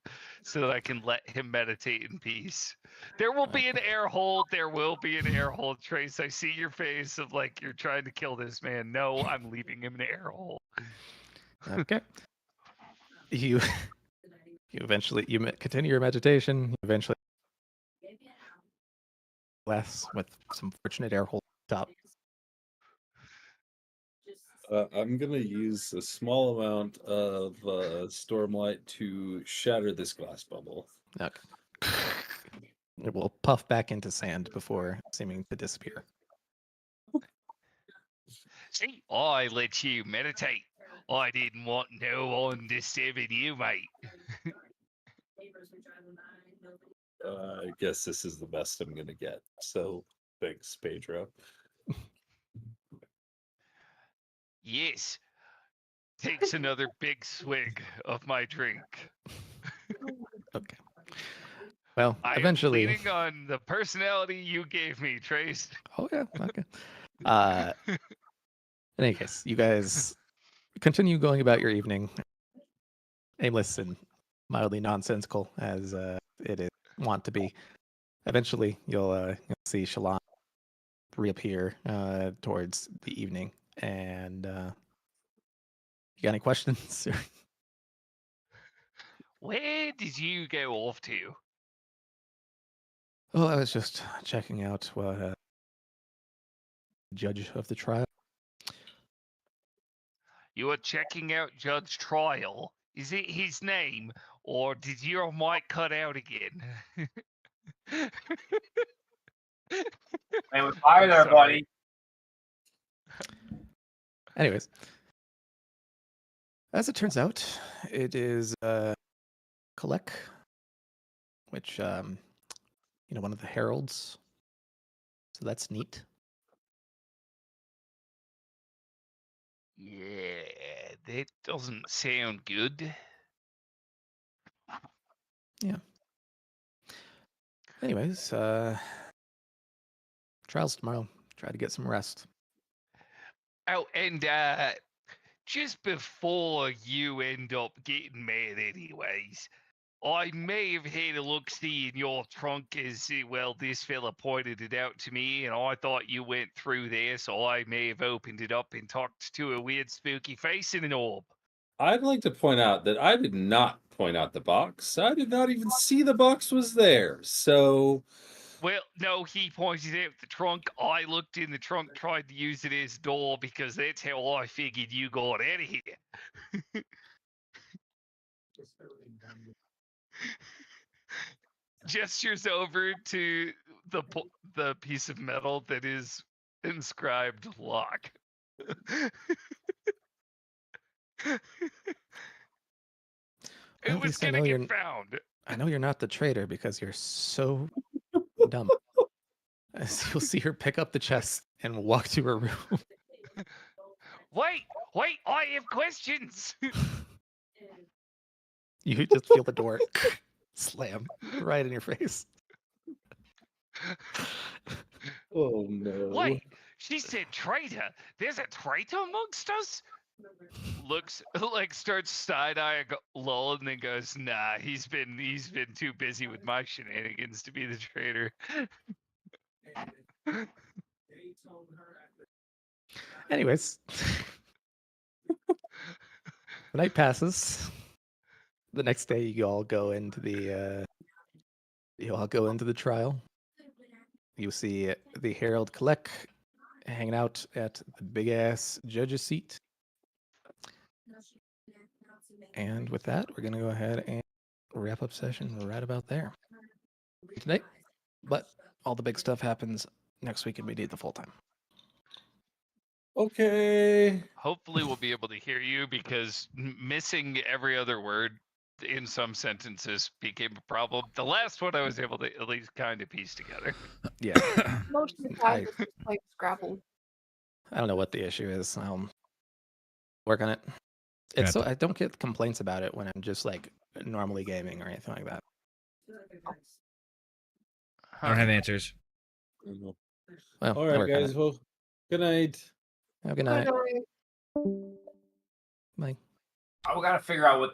so that I can let him meditate in peace. There will be an air hole. There will be an air hole, Trace. I see your face of like you're trying to kill this man. No, I'm leaving him an air hole. Okay. You eventually continue your meditation. You eventually glass with some fortunate air hole top. I'm gonna use a small amount of Stormlight to shatter this glass bubble. Okay. It will puff back into sand before seeming to disappear. See, I let you meditate. I didn't want no one disturbing you, mate. I guess this is the best I'm gonna get. So thanks, Pedro. Yes. Takes another big swig of my drink. Okay. Well, I eventually. am leaning on the personality you gave me, Trace. Oh yeah. Okay. In any case, you guys continue going about your evening, aimless and mildly nonsensical as it is wont to be. Eventually, you'll see Shalon reappear towards the evening, and you got any questions? Where did you go off to? Oh, I was just checking out what judge of the trial. You are checking out Judge Trial. Is it his name, or did your mic cut out again? Man, with fire there, buddy. Anyways, as it turns out, it is Kolek, which one of the heralds. So that's neat. Yeah, that doesn't sound good. Yeah. Anyways, trials tomorrow. Try to get some rest. Oh, and just before you end up getting mad anyways, I may have had a look-see in your trunk as, well, this fella pointed it out to me, and I thought you went through there, so I may have opened it up and talked to a weird spooky face in an orb. I'd like to point out that I did not point out the box. I did not even see the box was there. So, well, no, he pointed out the trunk. I looked in the trunk, tried to use it as door because that's how I figured you got out of here. Gestures over to the piece of metal that is inscribed lock. It was gonna get found. I know you're not the traitor because you're so dumb. As you'll see her pick up the chest and walk to her room. Wait, I have questions. You just feel the door slam right in your face. Oh no. Wait, she said traitor. There's a traitor amongst us? Looks like starts side-eyeing lol and then goes, nah, he's been too busy with my shenanigans to be the traitor. Anyways. The night passes. The next day you all go into the trial. You see the Herald Collect hanging out at the big ass judge's seat. And with that, we're gonna go ahead and wrap up session right about there tonight. But all the big stuff happens next week and we need the full time. Okay. Hopefully we'll be able to hear you because missing every other word in some sentences became a problem. The last one I was able to at least kind of piece together. Yeah. Most of the time, it's just like Scrabble. I don't know what the issue is. I'll work on it. It's so I don't get complaints about it when I'm just like normally gaming or anything like that. I don't have answers. Well, All I right, work on guys. it. Well, good night. Have a good night. Bye. I gotta figure out what